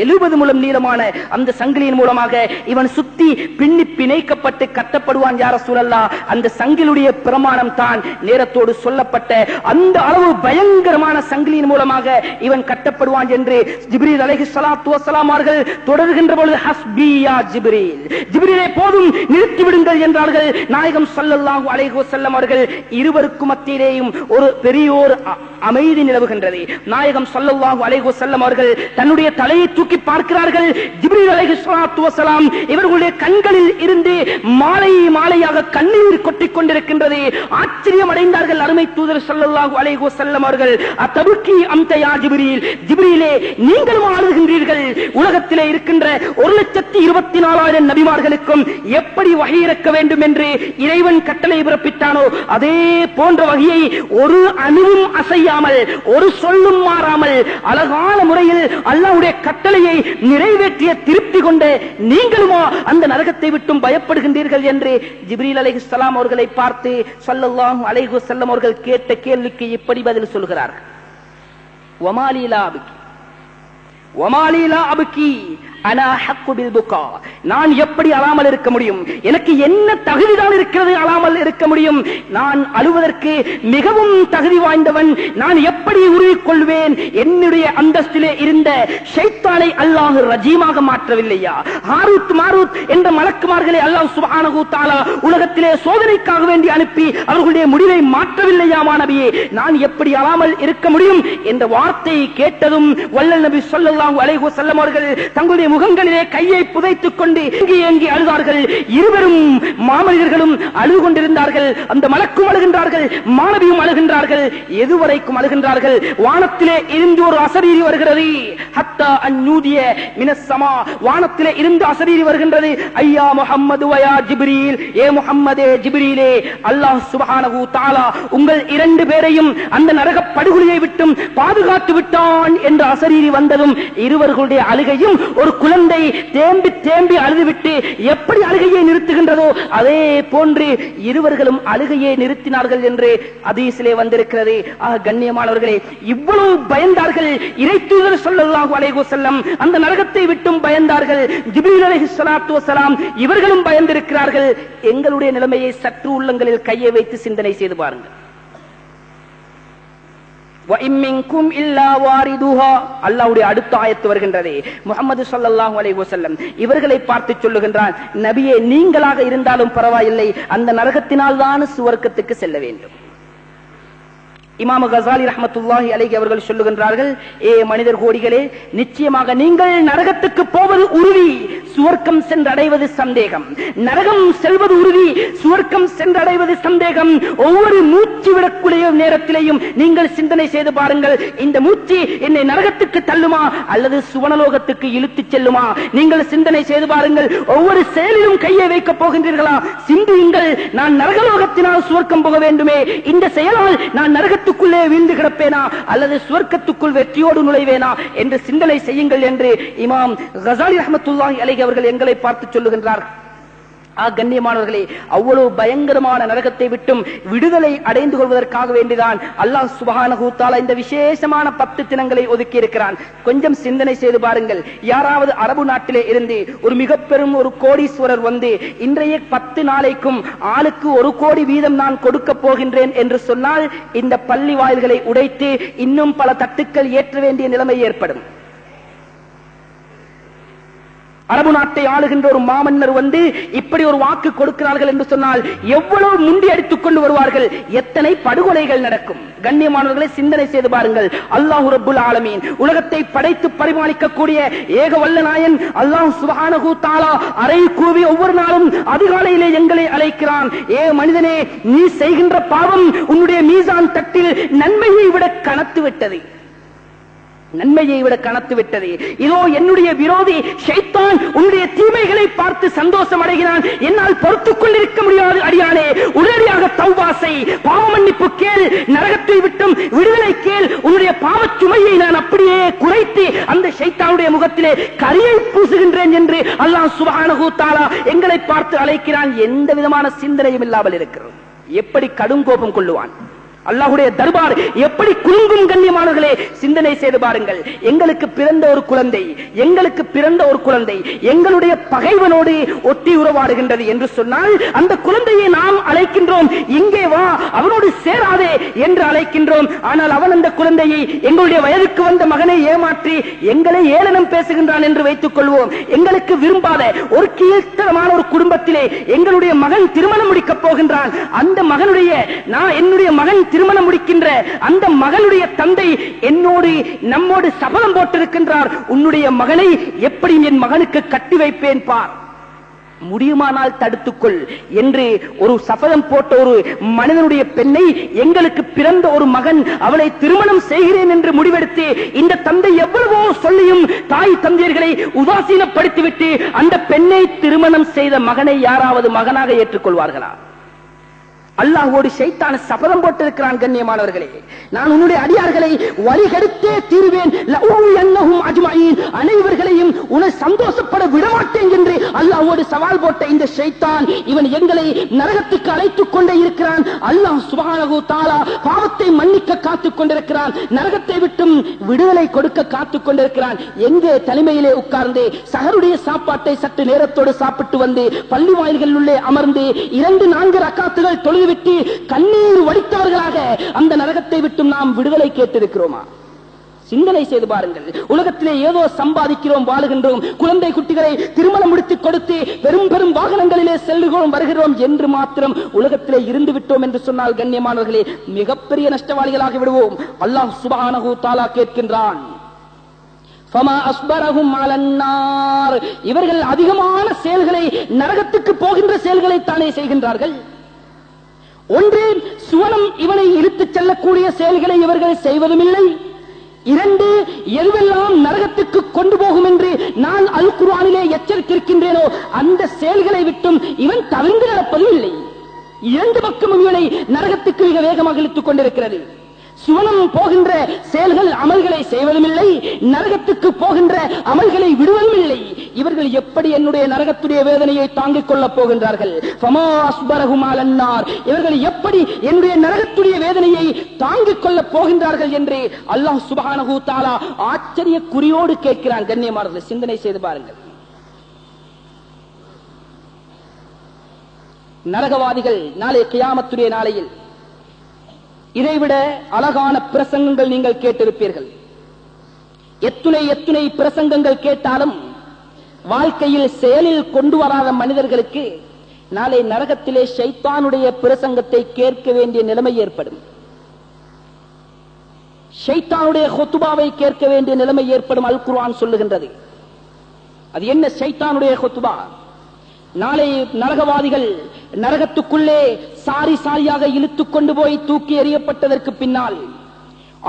70 முழம் நீளமான அந்த சங்கிலியின் மூலமாக இவன் சுத்தி பின்னி பிணைக்கப்பட்டு கட்டப்படுவான். யா ரசூலல்லாஹ், அந்த சங்கிலுடைய பிரமாணம் தான் நேரத்தோடு சொல்லப்பட்ட அந்த அளவு பயங்கரமான சங்கிலியின் மூலமாக இவன் கட்டப்படுவான் என்று ஜிப்ரீல் அலைஹிஸ்ஸலாத்து வஸ்ஸலாம் அவர்கள் தொடர்கின்ற பொழுது ஹஸ்பி யா ஜிப்ரீல், ஜிப்ரீலே போதும் நிறுத்திவிடுங்கள் என்றார்கள். நாயகம் ஸல்லல்லாஹு அலைஹி வஸல்லம் அவர்கள் இருவருக்கும் மத்தியிலேயும் ஒரு பெரியோர் அமைதி நிலவுகின்றது. நாயகம் ஸல்லல்லாஹு அலைஹி வஸல்லம் அவர்கள் தன்னுடைய தலையை தூக்கி பார்க்கிறார்கள். ஜிப்ரீல் அலைஹிஸ்ஸலாத்து வஸ்ஸலாம் இவர்களுடைய கண்களில் இருந்து மாலை மாலையாக கண்ணீர் கொட்டிக் கொண்டிருக்கின்றது. ஆச்சரியம் அடைந்தார்கள் அருமை தூதர் ஸல்லல்லாஹு அலைஹி வஸல்லம் அவர்கள். அத்தபுக்கி அன்த யா ஜிப்ரீல், ஜிப்ரீலே நீங்களும் அழுகின்றீர்கள். உலகத்திலே இருக்கின்ற 1,24,000 நபிமார்களுக்கும் எப்படி வஹி இறக்க வேண்டும் என்று இறைவன் கட்டளை பிறப்பித்தானோ அதே போன்ற வகையை ஒரு அணுவும் அசையாமல் ஒரு சொல்லும் மாறாமல் அழகான முறையில் அல்லாஹ்வுடைய கட்டளையை நிறைவேற்றிய திருப்தி கொண்ட நீங்களுமா அந்த நரகத்தை விட்டும் பயப்படுகின்றீர்கள் என்று ஜிப்ரீல் அலைஹிஸ்ஸலாம் அவர்களை பார்த்து ஸல்லல்லாஹு அலைஹி வஸல்லம் அவர்கள் கேட்ட கேள்விக்கு இப்படி பதில் சொல்கிறார்கள். வமாலி லா அப்கி, வமாலி லா அப்கி அனா ஹக்கு பில் புகா, நான் எப்படி அழாமல் இருக்க முடியும்? எனக்கு என்ன தகுதிதான் இருக்கிறது அழாமல் இருக்க முடியும்? நான் அழுவதற்கு மிகவும் தகுதி வாய்ந்தவன். நான் எப்படி உருவிக்கொள்வேன்? என்னுடைய அந்தஸ்திலே இருந்த ஷைத்தானை அல்லாஹ் ரஜீமாக மாற்றவில்லையா? ஹாரூத் மாரூத் என்ற மலக்குமார்களை அல்லாஹ் சுப்ஹானஹு தஆலா உலகத்திலே சோதனைக்காக வேண்டி அனுப்பி அவர்களுடைய முடிவை மாற்றவில்லையாமா நபியே? நான் எப்படி அழாமல் இருக்க முடியும் என்ற வார்த்தையை கேட்டதும் வல்லல் நபி ஸல்லல்லாஹு அலைஹி வஸல்லம் அவர்கள் தங்களுடைய முகங்களிலே கையை புதைத்துக் கொண்டு ஏங்கி அழுதார்கள். இருவரும் மாமனிதர்களும் அழுது கொண்டிருந்தார்கள். அந்த மலக்கும் அழுகின்றார்கள், மாணவியும் அழுகின்றார்கள். எதுவரைக்கும் அழுகின்றார்கள்? வானத்திலே இருந்து ஒரு அசரீரி வருகிறது. ஹத்தா அன்யூதிய மினஸ் ஸமா, வானத்திலே இருந்து அசரீரி வருகின்றது. ஐயா முஹம்மது வயா ஜிப்ரீல், ஏ முஹம்மதே ஜிப்ரீலே, அல்லாஹ் சுப்ஹானஹு தஆலா உங்கள் 2 பேரையும் அந்த நரக படுகொலியை விட்டும் பாதுகாத்து விட்டான் என்ற அசரீரி வந்ததும் இருவர்களுடைய அழுகையும் ஒரு குழந்தை தேம்பி தேம்பி அழுதுவிட்டு எப்படி அழுகையை நிறுத்துகின்றதோ அதே போன்று இருவர்களும் அழுகையை நிறுத்தினார்கள் என்று ஹதீஸிலே வந்திருக்கிறது. கண்ணியமானவர்களே, இவ்வளவு பயந்தார்கள். இறை தூதர் ஸல்லல்லாஹு அலைஹி வஸல்லம் அந்த நரகத்தை விட்டும் பயந்தார்கள். ஜிப்ரீல் அலைஹிஸ்ஸலாத்து வஸ்ஸலாம் இவர்களும் பயந்திருக்கிறார்கள். எங்களுடைய நிலைமையை சற்று உள்ளங்களில் கையை வைத்து சிந்தனை செய்து பாருங்கள். அல்லாஹ்வுடைய அடுத்த ஆயத்து வருகின்றது. முஹம்மது ஸல்லல்லாஹு அலைஹி வஸல்லம் இவர்களை பார்த்து சொல்லுகின்றான், நபியே நீங்களாக இருந்தாலும் பரவாயில்லை, அந்த நரகத்தினால் தான் சுவர்க்கத்துக்கு செல்ல வேண்டும். இமாம் கஸாலி ரஹ்மத்துல்லாஹி அலைஹி அவர்கள் சொல்லுகின்றார்கள், ஏ மனிதர் கோடிகளே, நிச்சயமாக நீங்கள் நரகத்துக்கு போவது உறுதி, சுவர்க்கம் சென்றடைவது சந்தேகம். நரகம் செல்வது உறுதி, சுவர்க்கம் சென்றடைவது சந்தேகம். ஒவ்வொரு மூச்சு விடக்கூடிய நேரத்திலேயும் நீங்கள் சிந்தனை செய்து பாருங்கள், இந்த மூச்சு என்னை நரகத்துக்கு தள்ளுமா அல்லது சுவனலோகத்துக்கு இழுத்துச் செல்லுமா? நீங்கள் சிந்தனை செய்து பாருங்கள். ஒவ்வொரு செயலிலும் கையை வைக்கப் போகின்றீர்களா? சிந்தியுங்கள், நான் நரகலோகத்தினால் சுவர்க்கம் போக வேண்டுமே, இந்த செயலால் நான் நரகத்துக்குள்ளே வீழ்ந்து கிடப்பேனா அல்லது சுவர்க்கத்துக்குள் வெற்றியோடு நுழைவேனா என்று சிந்தனை செய்யுங்கள் என்று இமாம் கஸாலி ரஹ்மத்துல்லாஹி அலைஹி அவர்கள் எங்களை பார்த்து சொல்லுகின்றார். கண்ணியமானவர்களே, அவ்வளவு பயங்கரமான நரகத்தை விட்டும் விடுதலை அடைந்து கொள்வதற்காக வேண்டிதான் அல்லாஹ் சுப்ஹானஹு தஆலா இந்த விசேஷமான 10 தினங்களை ஒதுக்கி இருக்கிறான். கொஞ்சம் சிந்தனை செய்து பாருங்கள். யாராவது அரபு நாட்டிலே இருந்து ஒரு மிக பெரும் ஒரு கோடீஸ்வரர் வந்து இன்றைய 10 நாளைக்கும் ஆளுக்கு 1 கோடி வீதம் நான் கொடுக்க போகின்றேன் என்று சொன்னால் இந்த பள்ளி வாயில்களை உடைத்து இன்னும் பல தட்டுக்கள் ஏற்ற வேண்டிய நிலைமை ஏற்படும். அரபு நாட்டை ஆளுகின்ற ஒரு மாமன்னர் வந்து இப்படி ஒரு வாக்கு கொடுக்கிறார்கள் என்று சொன்னால் எவ்வளவு முண்டி அடித்துக் கொண்டு வருவார்கள், எத்தனை படுகொலைகள் நடக்கும். கண்ணியமானவர்களை சிந்தனை செய்து பாருங்கள். அல்லாஹ் ரப்புல் ஆலமீன் உலகத்தை படைத்து பரிபாலிக்கக்கூடிய ஏக வல்ல நாயன் அல்லாஹ் சுப்ஹானஹு தஆலா அறை கூவி ஒவ்வொரு நாளும் அதிகாலையிலே எங்களை அழைக்கிறான். ஏ மனிதனே, நீ செய்கின்ற பாவம் உன்னுடைய மீசான் தட்டில் நன்மையை விட கனத்து விட்டது, நன்மையை விட கனத்து விட்டது. இதோ என்னுடைய விரோதி ஷைத்தான் உன்னுடைய தீமைகளை பார்த்து சந்தோஷம் அடைகிறான். என்னால் பொறுத்துக் கொண்டிருக்க முடியாது அடியானே, உடனடியாக தௌபா செய், பாவ மன்னிப்பு கேள், நரகத்தை விட்டும் விடுதலை கேள். உன்னுடைய பாவச் சுமையை நான் அப்படியே குறைத்து அந்த ஷைத்தானுடைய முகத்திலே கரியை பூசுகின்றேன் என்று அல்லாஹ் சுப்ஹானஹு தஆலா எங்களை பார்த்து அழைக்கிறான். எந்த விதமான சிந்தனையும் இல்லாமல் இருக்கிறோம். எப்படி கடும் கோபம் கொள்ளுவான். அல்லாஹ்வுடைய தர்பார் எப்படி குலுங்கும் கண்ணியமானவர்களே, சிந்தனை செய்து பாருங்கள். எங்களுக்கு பிறந்த ஒரு குழந்தை, எங்களுடைய பகைவனோடு ஒட்டி உறவாடுகின்றது என்று சொன்னால் அந்த குழந்தையை நாம் அழைக்கின்றோம், இங்கே வா, அவனோடு சேராதே என்று அழைக்கின்றோம். ஆனால் அவன் அந்த குழந்தையை, எங்களுடைய வயதுக்கு வந்த மகனை ஏமாற்றி எங்களை ஏளனம் பேசுகின்றான் என்று வைத்துக் கொள்வோம். எங்களுக்கு விரும்பாத ஒரு கீழ்த்தரமான ஒரு குடும்பத்திலே எங்களுடைய மகன் திருமணம் முடிக்கப் போகின்றான். அந்த மகனுடைய என்னுடைய மகன் திருமணம் முடிக்கின்ற அந்த மகளுடைய தந்தை நம்மோடு சபதம் போட்டிருக்கின்றார், உன்னுடைய மகனை எப்படி என் மகனுக்கு கட்டி வைப்பேன் பார், முடியுமானால் தடுத்துக்கொள் என்று ஒரு சபதம் போட்ட ஒரு மனிதனுடைய பெண்ணை, எங்களுக்கு பிறந்த ஒரு மகன், அவளை திருமணம் செய்கிறேன் என்று முடிவெடுத்து இந்த தந்தை எவ்வளவோ சொல்லியும் தாய் தந்தையர்களை உதாசீனப்படுத்திவிட்டு அந்த பெண்ணை திருமணம் செய்த மகனை யாராவது மகனாக ஏற்றுக்கொள்வார்களா? அல்லாஹ்வோடு ஷைத்தான் சபதம் போட்டிருக்கிறான். கண்ணியமானவர்களே, நான் உன்னுடைய அடியார்களை வழிகெடுத்தே தீர்வேன், அனைவர்களையும் உன்னை சந்தோஷப்பட விடமாட்டேன் என்று அல்லாஹ்வோடு சவால் போட்ட இந்த ஷைத்தான், இவன் எங்களை நரகத்துக்கு அழைத்துக் கொண்டே இருக்கிறான். அல்லாஹ் சுப்ஹானஹு வ தஆலா பாவத்தை மன்னிக்க காத்துக் கொண்டிருக்கிறான், நரகத்தை விட்டும் விடுதலை கொடுக்க காத்துக் கொண்டிருக்கிறான். எங்கே தனிமையிலே உட்கார்ந்து சஹருடைய சாப்பாட்டை சற்று நேரத்தோடு சாப்பிட்டு வந்து பள்ளி வாயில்களில் அமர்ந்து 2-4 ரக்காத்துகள் தொழுது விட்டு கண்ணீர் வடித்தவர்களாக அந்த நரகத்தை விட்டு நாம் விடுதலை கேட்டிருக்கிறோமா? சிந்தனை செய்து பாருங்கள். உலகத்திலே ஏதோ சம்பாதிக்கிறோம், வாழுகின்றோம், குழந்தை குட்டிகளை திருமணம் முடித்து கொடுத்து பெரும் பெரும் வாகனங்களிலே செல்லுகிறோம் வருகிறோம் என்று மாத்திரம் உலகத்திலே இருந்து விட்டோம் என்று சொன்னால் கண்ணியமானவர்களே, மிகப்பெரிய நஷ்டவாளிகளாக விடுவோம். அல்லாஹ் சுப்ஹானஹு வ தஆலா கேட்கின்றான், இவர்கள் அதிகமான செயல்களை, நரகத்துக்கு போகின்ற செயல்களை தானே செய்கின்றார்கள். ஒன்று, சுவனம் இவனை இழுத்துச் செல்லக்கூடிய செயல்களை இவர்கள் செய்வதும் இல்லை. 2, எதுவெல்லாம் நரகத்துக்கு கொண்டு போகும் என்று நான் அல் குர்ஆனிலே எச்சரித்திருக்கின்றேனோ அந்த செயல்களை விட்டும் இவன் தவிர்ந்து நடப்பதும் இல்லை. 2 பக்கமும் இவனை நரகத்துக்கு மிக வேகமாக இழுத்துக் கொண்டிருக்கிறது. சுவனம் போகின்ற செயல்கள், அமல்களை செய்வதும் இல்லை, நரகத்துக்கு போகின்ற அமல்களை விடுவதும் இல்லை. இவர்கள் எப்படி என்னுடைய நரகத்துடைய வேதனையை தாங்கிக் கொள்ளப் போகின்றார்கள்? இவர்கள் எப்படி என்னுடைய நரகத்துடைய வேதனையை தாங்கிக் கொள்ளப் போகின்றார்கள் என்று அல்லாஹ் சுப்ஹானஹு வ தஆலா ஆச்சரிய குறியோடு கேட்கிறான். கண்ணியமானவர்களே, சிந்தனை செய்து பாருங்கள். நரகவாதிகள் நாளை கியாமத்துடைய நாளையில் இதைவிட அழகான பிரசங்கங்கள் நீங்கள் கேட்டிருப்பீர்கள். எத்துணை பிரசங்கங்கள் கேட்டாலும் வாழ்க்கையில் செயலில் கொண்டு வராத மனிதர்களுக்கு நாளை நரகத்திலே ஷைத்தானுடைய பிரசங்கத்தை கேட்க வேண்டிய நிலைமை ஏற்படும். ஷைத்தானுடைய ஹுத்பாவை கேட்க வேண்டிய நிலைமை ஏற்படும். அல் குர்ஆன் சொல்லுகின்றது. அது என்ன ஷைத்தானுடைய ஹுத்பா? நாளை நரகவாதிகள் நரகத்துக்குள்ளே சாரி சாரியாக இழுத்துக் கொண்டு போய் தூக்கி எறியப்பட்டதற்கு பின்னால்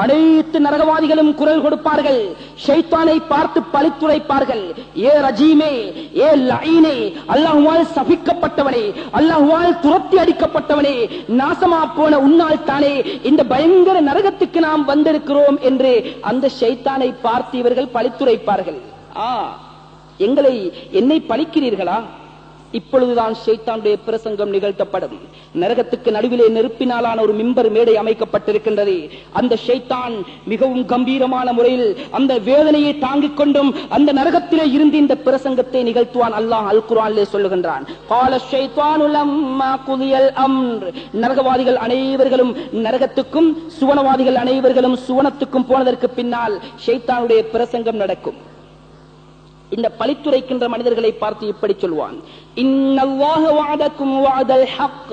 அனைத்து நரகவாதிகளும் குரல் கொடுப்பார்கள், ஷைத்தானை பார்த்து பழித்துரைப்பார்கள். ஏ ரஜீமே, ஏ லஈனே, அல்லாஹ்வால் சபிக்கப்பட்டவனே, அல்லாஹ்வால் துரத்தி அடிக்கப்பட்டவனே, நாசமா போன உன்னால் தானே இந்த பயங்கர நரகத்துக்கு நாம் வந்திருக்கிறோம் என்று அந்த ஷைத்தானை பார்த்து இவர்கள் பழித்துரைப்பார்கள். என்னை பழிக்கிறீர்களா? இப்பொழுதுதான் ஷைத்தானுடைய பிரசங்கம் நிகழ்த்தப்படும். நரகத்துக்கு நடுவிலே நெருப்பினாலான ஒரு மிம்பர் மேடை அமைக்கப்பட்டிருக்கின்றது. அந்த ஷைத்தான் மிகவும் கம்பீரமான முறையில் அந்த வேதனையை தாங்கிக் கொண்டும் அந்த நரகத்திலே இருந்து இந்த பிரசங்கத்தை நிகழ்த்துவான். அல்லாஹ் அல் குர்ஆனிலே சொல்லுகின்றான், கால ஷைத்தானு லம்மா குதியல் அம்ர். நரகவாதிகள் அனைவர்களும் நரகத்துக்கும், சுவனவாதிகள் அனைவர்களும் சுவனத்துக்கும் போனதற்கு பின்னால் ஷைத்தானுடைய பிரசங்கம் நடக்கும். இந்த பழித்துரைக்கின்ற மனிதர்களை பார்த்து இப்படி சொல்வான், இன்னல்லாஹ வஅதக்கும் வஅதல் ஹக்.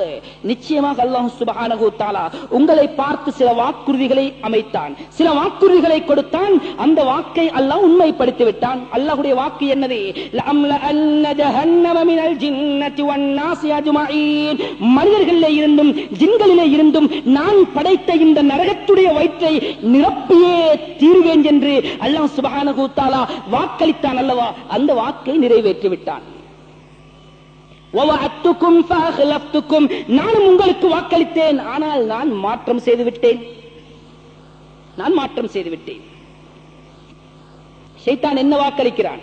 நிச்சயமாக அல்லாஹ் சுப்ஹானஹு வ தஆலா உங்களை பார்த்து சில வாக்குறுதிகளை அமைத்தான், சில வாக்குறுதிகளை கொடுத்தான். அந்த வாக்கை அல்லாஹ் உண்மைப்படுத்தி விட்டான். அல்லாஹ்வுடைய வாக்கு என்னது? லஅம்ல அன்ன ஜஹன்னம மினல் ஜின்னதி வன் நாஸி அஜ்மஈன். மனிதர்களிலே இருந்தும் ஜின்களிலே இருந்தும் நான் படைத்த இந்த நரகத்துடைய வயிற்றை நிரப்பியே தீர்வேன் என்று அல்லாஹ் சுப்ஹானஹு வ தஆலா வாக்களித்தான் அல்லவா? அந்த வாக்கை நிறைவேற்றி விட்டான். நானும் உங்களுக்கு வாக்களித்தேன், ஆனால் நான் மாற்றம் செய்து விட்டேன். ஷைத்தான் என்ன வாக்களிக்கிறான்?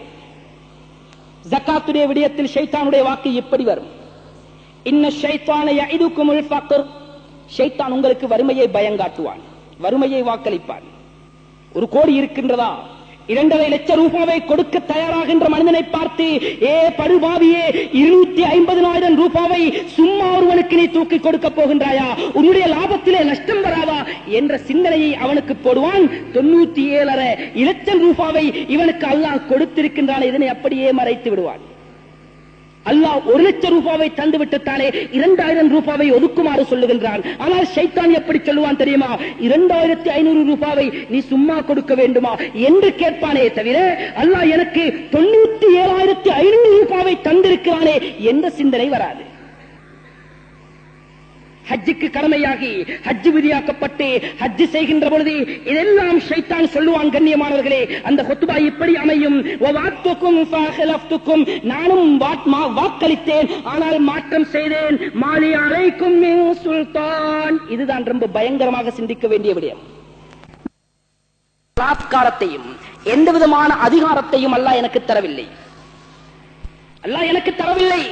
ஜகாத்துடைய விடயத்தில் ஷைத்தானுடைய வாக்கு எப்படி வரும்? இன்ன ஷைத்தான யஇதுகுமுல் ஃபக்ர் ஷைத்தான் உங்களுக்கு வறுமையை பயங்காட்டுவான், வறுமையை வாக்களிப்பான். 1 கோடி இருக்கின்றதா, 2.5 லட்சம் ரூபாவை கொடுக்க தயாராகின்ற மனிதனை பார்த்து, ஏ படுபாவியே, 250,000 ரூபாவை சும்மா ஒருவனுக்கு நீ தூக்கி கொடுக்க போகின்றாயா, உன்னுடைய லாபத்திலே நஷ்டம் வராதா என்ற சிந்தனையை அவனுக்கு போடுவான். 97.5 லட்சம் ரூபாவை இவனுக்கு அல்லாஹ் கொடுத்திருக்கின்றான், இதனை அப்படியே மறைத்து விடுவான். அல்லாஹ் 1 லட்சம் ரூபாவை தந்து விட்டுத்தானே 2,000 ரூபாவை ஒதுக்குமாறு சொல்லுகின்றான். ஆனால் ஷைத்தான் எப்படி சொல்லுவான் தெரியுமா, 2,500 ரூபாவை நீ சும்மா கொடுக்க வேண்டுமா என்று கேட்பானே தவிர, அல்லாஹ் எனக்கு 97,500 ரூபாவை தந்திருக்கிறானே என்ற சிந்தனை வராது. ஹஜ்ஜுக்கு கடமையாகி ஹஜ்ஜு விதியாக்கப்பட்டு ஹஜ்ஜு செய்கின்ற பொழுது இதெல்லாம் ஷைத்தான் சொல்லுவான். கண்ணியமானவர்களே, அந்த ஹுத்பா இப்படி அமையும். நானும் வாக்களித்தேன், ஆனால் மாற்றம் செய்தேன். மாலி அலைக்கும் மின் சுல்தான். இதுதான் ரொம்ப பயங்கரமாக சிந்திக்க வேண்டிய விடயம். பலாத்காரத்தையும் எந்த விதமான அதிகாரத்தையும் அல்லாஹ் எனக்கு தரவில்லை, அல்லாஹ் எனக்கு தரவில்லை.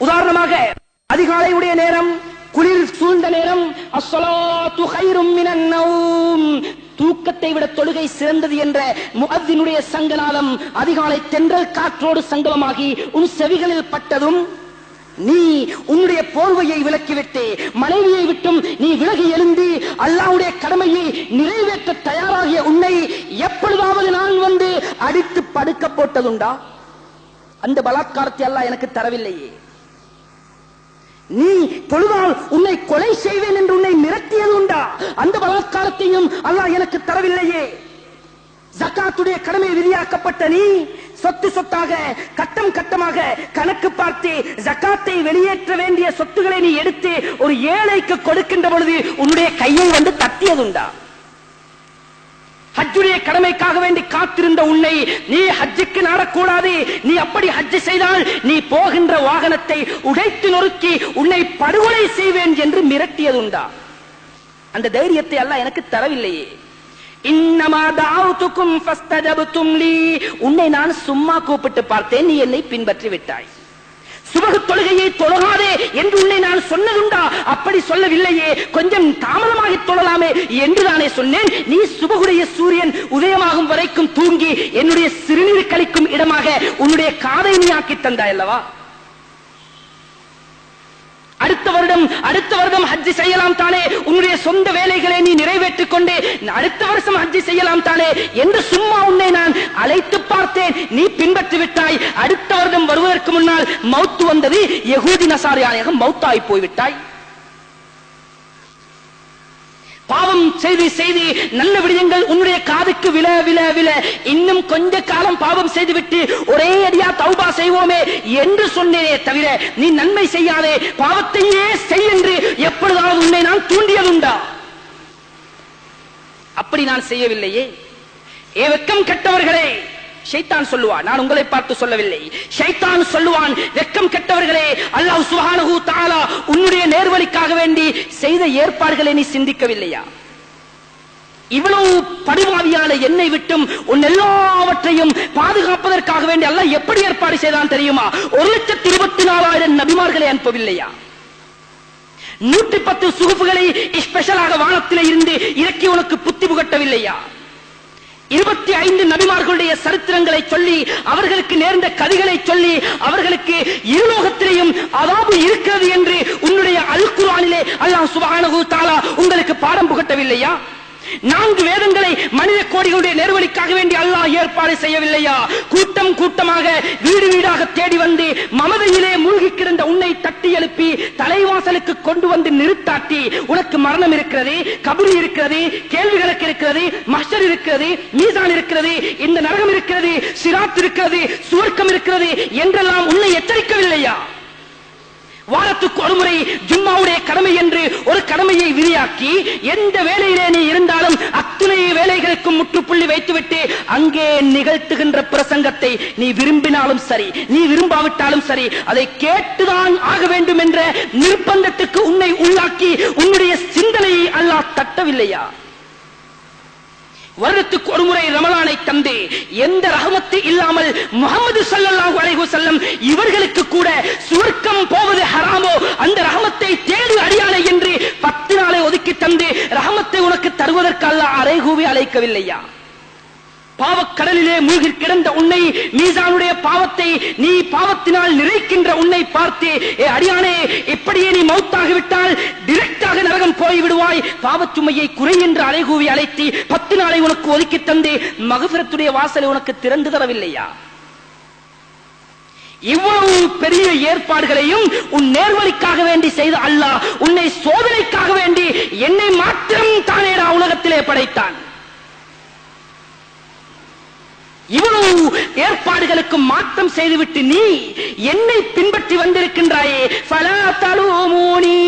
உதாரணமாக அதிகாலையுடைய நேரம், குளிர் சூழ்ந்த நேரம், அஸ்ஸலாத்து கைரும் மினன் நௌம், தூக்கத்தை விட தொழுகை சிறந்தது என்ற முஅத்தினுடைய சங்கநாதம் அதிகாலை தென்றல் காற்றோடு சங்கமமாகி உன் செவிகளில் பட்டதும், நீ உன்னுடைய போர்வையை விலக்கிவிட்டு மனைவியை விட்டும் நீ விலகி எழுந்து அல்லாஹ்வுடைய கடமையை நிறைவேற்ற தயாராகிய உன்னை எப்பொழுதாவது நான் வந்து அடித்து படுக்க போட்டதுண்டா? அந்த பலாத்காரத்தை அல்லாஹ் எனக்கு தரவில்லையே. நீ தொழுதால் உன்னை கொலை செய்வேன் என்று உன்னை மிரட்டியது உண்டா? அந்த பலாத்காரத்தையும் அல்லாஹ் எனக்கு தரவில்லையே. ஜகாத்துடைய கடமை விதியாக்கப்பட்ட நீ சொத்து சொத்தாக கட்டம் கட்டமாக கணக்கு பார்த்து ஜகாத்தை வெளியேற்ற வேண்டிய சொத்துக்களை நீ எடுத்து ஒரு ஏழைக்கு கொடுக்கின்ற பொழுது உன்னுடைய கையை வந்து தட்டியதுண்டா? ஹஜ்ஜுடைய கடமைக்காக வேண்டி காத்திருந்த உன்னை நீ ஹஜ்ஜுக்கு நாடக்கூடாது, நீ அப்படி ஹஜ்ஜு செய்தால் நீ போகின்ற வாகனத்தை உடைத்து நொறுக்கி உன்னை படுகொலை செய்வேன் என்று மிரட்டியதுண்டா? அந்த தைரியத்தை அல்லாஹ் எனக்கு தரவில்லையே. இன்னமா தஅவுதுக்கும் ஃபஸ்தஜப்தும் லீ, உன்னை நான் சும்மா கூப்பிட்டு பார்த்தேன், நீ என்னை பின்பற்றி விட்டாய். சுபஹ் தொழுகையை தொழாதே என்று உன்னை நான் சொன்னதுண்டா? அப்படி சொல்லவில்லையே. கொஞ்சம் தாமதமாக தொழலாமே என்று தானே சொன்னேன். நீ சுபஹுடைய சூரியன் உதயமாகும் வரைக்கும் தூங்கி என்னுடைய சிறுநீர் கழிக்கும் இடமாக உன்னுடைய காதை நீ ஆக்கி தந்தாய் அல்லவா? அடுத்த வருடம் ஹஜ்ஜி செய்யலாம் தானே, உன்னுடைய சொந்த வேலைகளை நீ நிறைவேற்றிக் கொண்டு அடுத்த வருஷம் ஹஜ்ஜி செய்யலாம் தானே என்று சும்மா உன்னை நான் அழைத்து பார்த்தேன், நீ பின்பற்றி விட்டாய். அடுத்த வருடம் வருவதற்கு முன்னால் மௌத்து வந்தது, யகூதி நசாரியாக மௌத்தாய் போய்விட்டாய். பாவம் செய்து செய்து நல்ல விடயங்கள் உன்னுடைய காதுக்கு விழ விழ விழ இன்னும் கொஞ்ச காலம் பாவம் செய்துவிட்டு ஒரே அடியா தௌபா செய்வோமே என்று சொன்னேனே தவிர, நீ நன்மை செய்யாதே பாவத்தையே செய் என்று எப்பொழுதாவது உன்னை நான் தூண்டியதுண்டா? அப்படி நான் செய்யவில்லையே. ஏ வெக்கம் கெட்டவர்களே, ஷைத்தான் சொல்லுவான், நான் உங்களை பார்த்து சொல்லவில்லை. ஷைத்தான் சொல்லுவான், வெக்கம் கெட்டவர்களே, அல்லாஹ் சுப்ஹானஹு தஆலா உன்னுடைய நேர்வழிக்காக வேண்டி செய்த ஏற்பாடுகளை நீ சிந்திக்கவில்லையா? இவ்வளவு படுபாவியான என்னை விட்டும் உன் எல்லாவற்றையும் பாதுகாப்பதற்காக வேண்டி அல்லாஹ் எப்படி ஏற்பாடு செய்தான் தெரியுமா? 1,24,000 நபிமார்களை அனுப்பவில்லையா? 110 சுகுப்புகளை ஸ்பெஷலாக வானத்திலே இருந்து இறக்கி உனக்கு புத்தி புகட்டவில்லையா? 25 நபிமார்களுடைய சரித்திரங்களை சொல்லி அவர்களுக்கு நேர்ந்த கதைகளை சொல்லி அவர்களுக்கு இருலோகத்திலேயும் அதாபு இருக்கிறது என்று உன்னுடைய அல் குர்ஆனிலே அல்லாஹ் சுப்ஹானஹு தஆலா உங்களுக்கு பாடம் புகட்டவில்லையா? 4 வேதங்களை மனித கோடிகளுடைய நேர்வழிக்காக வேண்டி அல்லாஹ் ஏற்பாடு செய்யவில்லையா? கூட்டம் கூட்டமாக வீடு வீடாக தேடி வந்து மமதையிலே மூழ்கி கிடந்த உன்னை தட்டி எழுப்பி தலைவாசலுக்கு கொண்டு வந்து நிறுத்தாட்டி, உனக்கு மரணம் இருக்கிறது, கபர் இருக்கிறது, கேள்விகளுக்கு இருக்கிறது, மஹ்ஷர் இருக்கிறது, மீசான் இருக்கிறது, இந்த நரகம் இருக்கிறது, சிராத் இருக்கிறது, சுவர்க்கம் இருக்கிறது என்றெல்லாம் உன்னை எச்சரிக்கவில்லையா? வாரத்துக்கு ஒரு முறை ஜும்மாவுடைய கடமை என்று ஒரு கடமையை விதியாக்கி எந்த வேலையிலே நீ இருந்தாலும் அத்தனை வேலைகளுக்கும் முற்றுப்புள்ளி வைத்துவிட்டு அங்கே நிகழ்த்துகின்ற பிரசங்கத்தை நீ விரும்பினாலும் சரி, நீ விரும்பாவிட்டாலும் சரி, அதை கேட்டுதான் ஆக வேண்டும் என்ற நிர்பந்தத்துக்கு உன்னை உள்ளாக்கி உன்னுடைய சிந்தனையை அல்லாஹ் தட்டவில்லையா? வருடத்துக்கு ஒரு முறை ரமலானை தந்து எந்த ரஹமத்து இல்லாமல் முஹம்மது ஸல்லல்லாஹு அலைஹி வஸல்லம் இவர்களுக்கு கூட சுவர்க்கம் போவது ஹராமோ அந்த ரஹமத்தை தேடு அடியானே என்று 10 நாளை ஒதுக்கி தந்து ரஹமத்தை உனக்கு தருவதற்கு அல்லாஹ் அறைகூவி அழைக்கவில்லையா? பாவக்கடலிலே மூழ்கி கிடந்த உன்னை, மீசானுடைய பாவத்தை நீ பாவத்தினால் நிறைக்கின்ற உன்னை பார்த்து, அடியானே இப்படியே நீ மௌத்தாகிவிட்டால் டிரெக்டாக நரகம் போய்விடுவாய், பாவச்சுமையை குறை என்று அலைகூவி அழைத்து 10 நாளை உனக்கு ஒதுக்கி தந்து மகஃபிரத்துடைய வாசலை உனக்கு திறந்து தரவில்லையா? இவ்வளவு பெரிய ஏற்பாடுகளையும் உன் நேர்வழிக்காக வேண்டி செய்த அல்லாஹ் உன்னை சோதனைக்காக வேண்டி என்னை மாத்திரம் தானேடா உலகத்திலே படைத்தான். இவ்வளவு ஏற்பாடுகளுக்கு மாற்றம் செய்துவிட்டு நீ என்னை பின்பற்றி வந்திருக்கின்றாயே, ஃபலா தலூமூனி,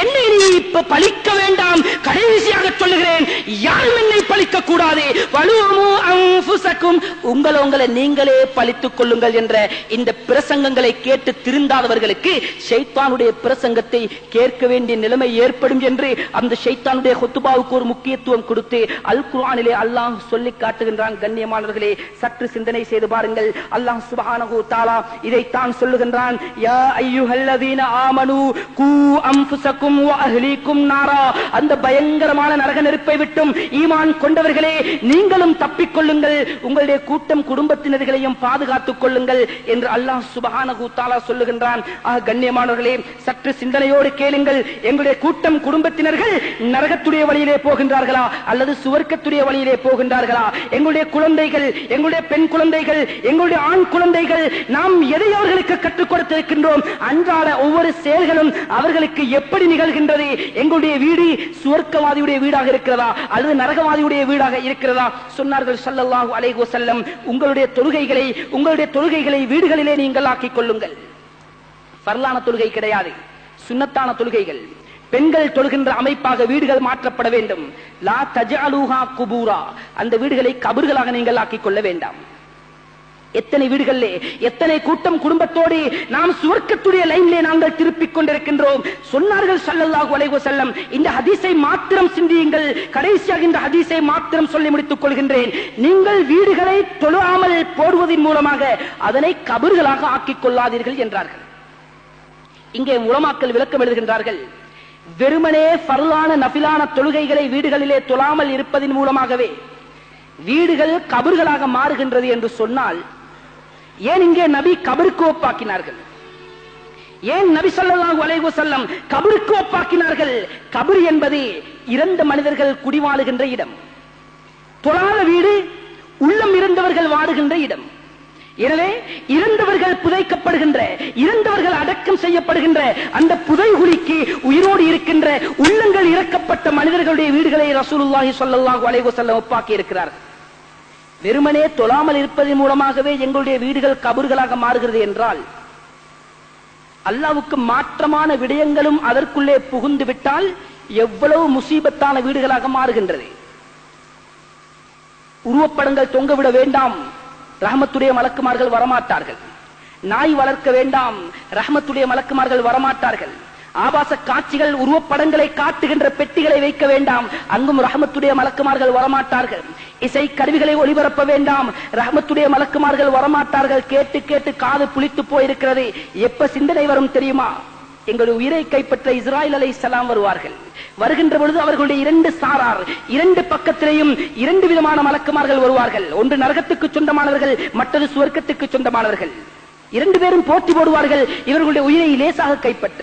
என்னை நீ இப்ப பழிக்க வேண்டாம். கடைசியாக சொல்லுகிறேன், யாரும் என்னை பழிக்க கூடாது. வலூமு அன்ஃபுஸக்கும், உங்களை நீங்களே பழித்துக் கொள்ளுங்கள் என்ற இந்த பிரசங்கங்களை கேட்டு திருந்தாதவர்களுக்கு ஷைத்தானுடைய பிரசங்கத்தை கேட்க வேண்டிய நிலைமை ஏற்படும் என்று அந்த ஷைத்தானுடைய குத்துபாவுக்கு ஒரு முக்கியத்துவம் கொடுத்து அல் குர்ஆனிலே அல்லாஹ் சொல்லி காட்டுகின்றான். கண்ணியமானவர்களே, சற்று சிந்தனை செய்து பாருங்கள். அல்லாஹ் சுப்ஹானஹு வ தஆலா இதைத்தான் சொல்லுகின்றான். யா அய்யுஹல்லதீன ஆமனூ கூ அன்ஃபுஸக்கும் வ அஹ்லீக்கும் நாரா, அந்த பயங்கரமான நரக நெருப்பை விட்டும் ஈமான் கொண்டவர்களே நீங்களும் தப்பிக்கொள்ளுங்கள், உங்களுடைய கூட்டம் குடும்பத்தினர்களையும் பாதுகாத்துக் கொள்ளுங்கள் என்று அல்லாஹ் சுப்ஹானஹு வ தஆலா சொல்லுகின்றான். கண்ணியமானவர்களே, சற்று சிந்தனையோடு கேளுங்கள். எங்களுடைய கூட்டம் குடும்பத்தினர்கள் நரகத்துடைய வழியிலே போகின்றார்களா அல்லது சுவர்க்கத்துடைய வழியிலே போகின்றார்களா? எங்களுடைய குழந்தைகள், எங்களுடைய பெண் குழந்தைகள், எங்களுடைய ஆண் குழந்தைகள், நாம் எதை அவர்களுக்கு கற்றுக் கொடுத்திருக்கின்றோம்? அன்றாட ஒவ்வொரு செயல்களும் அவர்களுக்கு எப்படி நிகழ்கின்றது? எங்களுடைய வீடு சுவர்க்கவாதியுடைய வீடாக இருக்கிறதா அல்லது நரகவாதியுடைய வீடாக இருக்கிறதா? சொன்னார்கள் ஸல்லல்லாஹு அலைஹி வஸல்லம், உங்களுடைய தொழுகைகளை வீடுகளிலே நீங்கள் ஆக்கிக் கொள்ளுங்கள். ஃபர்லான தொழுகை கிடையாது, சுன்னத்தான தொழுகைகள். பெண்கள் தொழுகின்ற அமைப்பாக வீடுகள் மாற்றப்பட வேண்டும். லா தஜஅலுஹா குபூரா, அந்த வீடுகளை கபர்களாக நீங்கள் ஆக்கிக் கொள்ள வேண்டாம். எத்தனை வீடுகளிலே எத்தனை கூட்டம் குடும்பத்தோடு நாம் சுவர்க்கத்துடைய லைனிலே நாங்கள் திருப்பிக் கொண்டிருக்கின்றோம். சொன்னார்கள் ஸல்லல்லாஹு அலைஹி வஸல்லம், இந்த ஹதீஸை மாத்திரம் சிந்தியுங்கள். கடைசியாக இந்த ஹதீஸை மாத்திரம் சொல்லி முடித்துக் கொள்கின்றேன். நீங்கள் வீடுகளை தொழாமல் போடுவதன் மூலமாக அதனை கபர்களாக ஆக்கிக் கொள்ளாதீர்கள் என்றார்கள். இங்கே உலமாக்கள் விளக்கம் எழுதுகின்றார்கள். வெறுமனே ஃபர்லான நஃபிலான தொழுகைகளை வீடுகளிலே தொழாமல் இருப்பதன் மூலமாகவே வீடுகள் கபர்களாக மாறுகின்றது என்று சொன்னால், ஏன் இங்கே நபி கபருக்கு ஒப்பாக்கினார்கள்? ஏன் நபி ஸல்லல்லாஹு அலைஹி வஸல்லம் கபருக்கு ஒப்பாக்கினார்கள்? கபர் என்பது இறந்த மனிதர்கள் குடிவாழுகின்ற இடம். தொழாத வீடு உள்ளம் இருந்தவர்கள் வாடுகின்ற இடம். எனவே இறந்தவர்கள் புதைக்கப்படுகின்ற, இறந்தவர்கள் அடக்கம் செய்யப்படுகின்ற அந்த புதைகுழிக்கு உயிரோடு இருக்கின்ற உள்ளங்கள் இறக்கப்பட்ட மனிதர்களுடைய வீடுகளை ரசூலுல்லாஹி ஸல்லல்லாஹு அலைஹி வஸல்லம் ஒப்பாக்கி இருக்கிறார். வெறுமனே தொழாமல் இருப்பதன் மூலமாகவே எங்களுடைய வீடுகள் கபர்களாக மாறுகிறது என்றால், அல்லாஹ்வுக்கு மாற்றமான விடயங்களும் அதற்குள்ளே புகுந்து விட்டால் எவ்வளவு முசீபத்தான வீடுகளாக மாறுகின்றது. உருவப்படங்கள் தொங்கவிட வேண்டாம், ரஹமத்துடைய மலக்குமார்கள் வரமாட்டார்கள். நாய் வளர்க்க வேண்டாம், ரஹமத்துடைய மலக்குமார்கள் வரமாட்டார்கள். ஆபாச காட்சிகள், உருவப்படங்களை காட்டுகின்ற பெட்டிகளை வைக்க வேண்டாம், அங்கும் ரஹமத்துடைய மலக்குமார்கள் வரமாட்டார்கள். இசை கருவிகளை ஒளிபரப்ப வேண்டாம், ரஹமத்துடைய மலக்குமார்கள் வரமாட்டார்கள். கேட்டு கேட்டு காது புளித்து போயிருக்கிறது. எப்ப சிந்தனை வரும் தெரியுமா? எங்களுடைய உயிரை கைப்பற்ற இஸ்ராயில் அலைஹிஸ்ஸலாம் வருவார்கள். வருகின்ற பொழுது அவர்களுடைய 2 சாரார், 2 பக்கத்திலேயும் 2 விதமான மலக்குமார்கள் வருவார்கள். ஒன்று நரகத்துக்கு சொந்தமானவர்கள், மற்றது சுவர்க்கத்துக்கு சொந்தமானவர்கள். 2 பேரும் போட்டி போடுவார்கள் இவர்களுடைய உயிரை லேசாக கைப்பற்ற.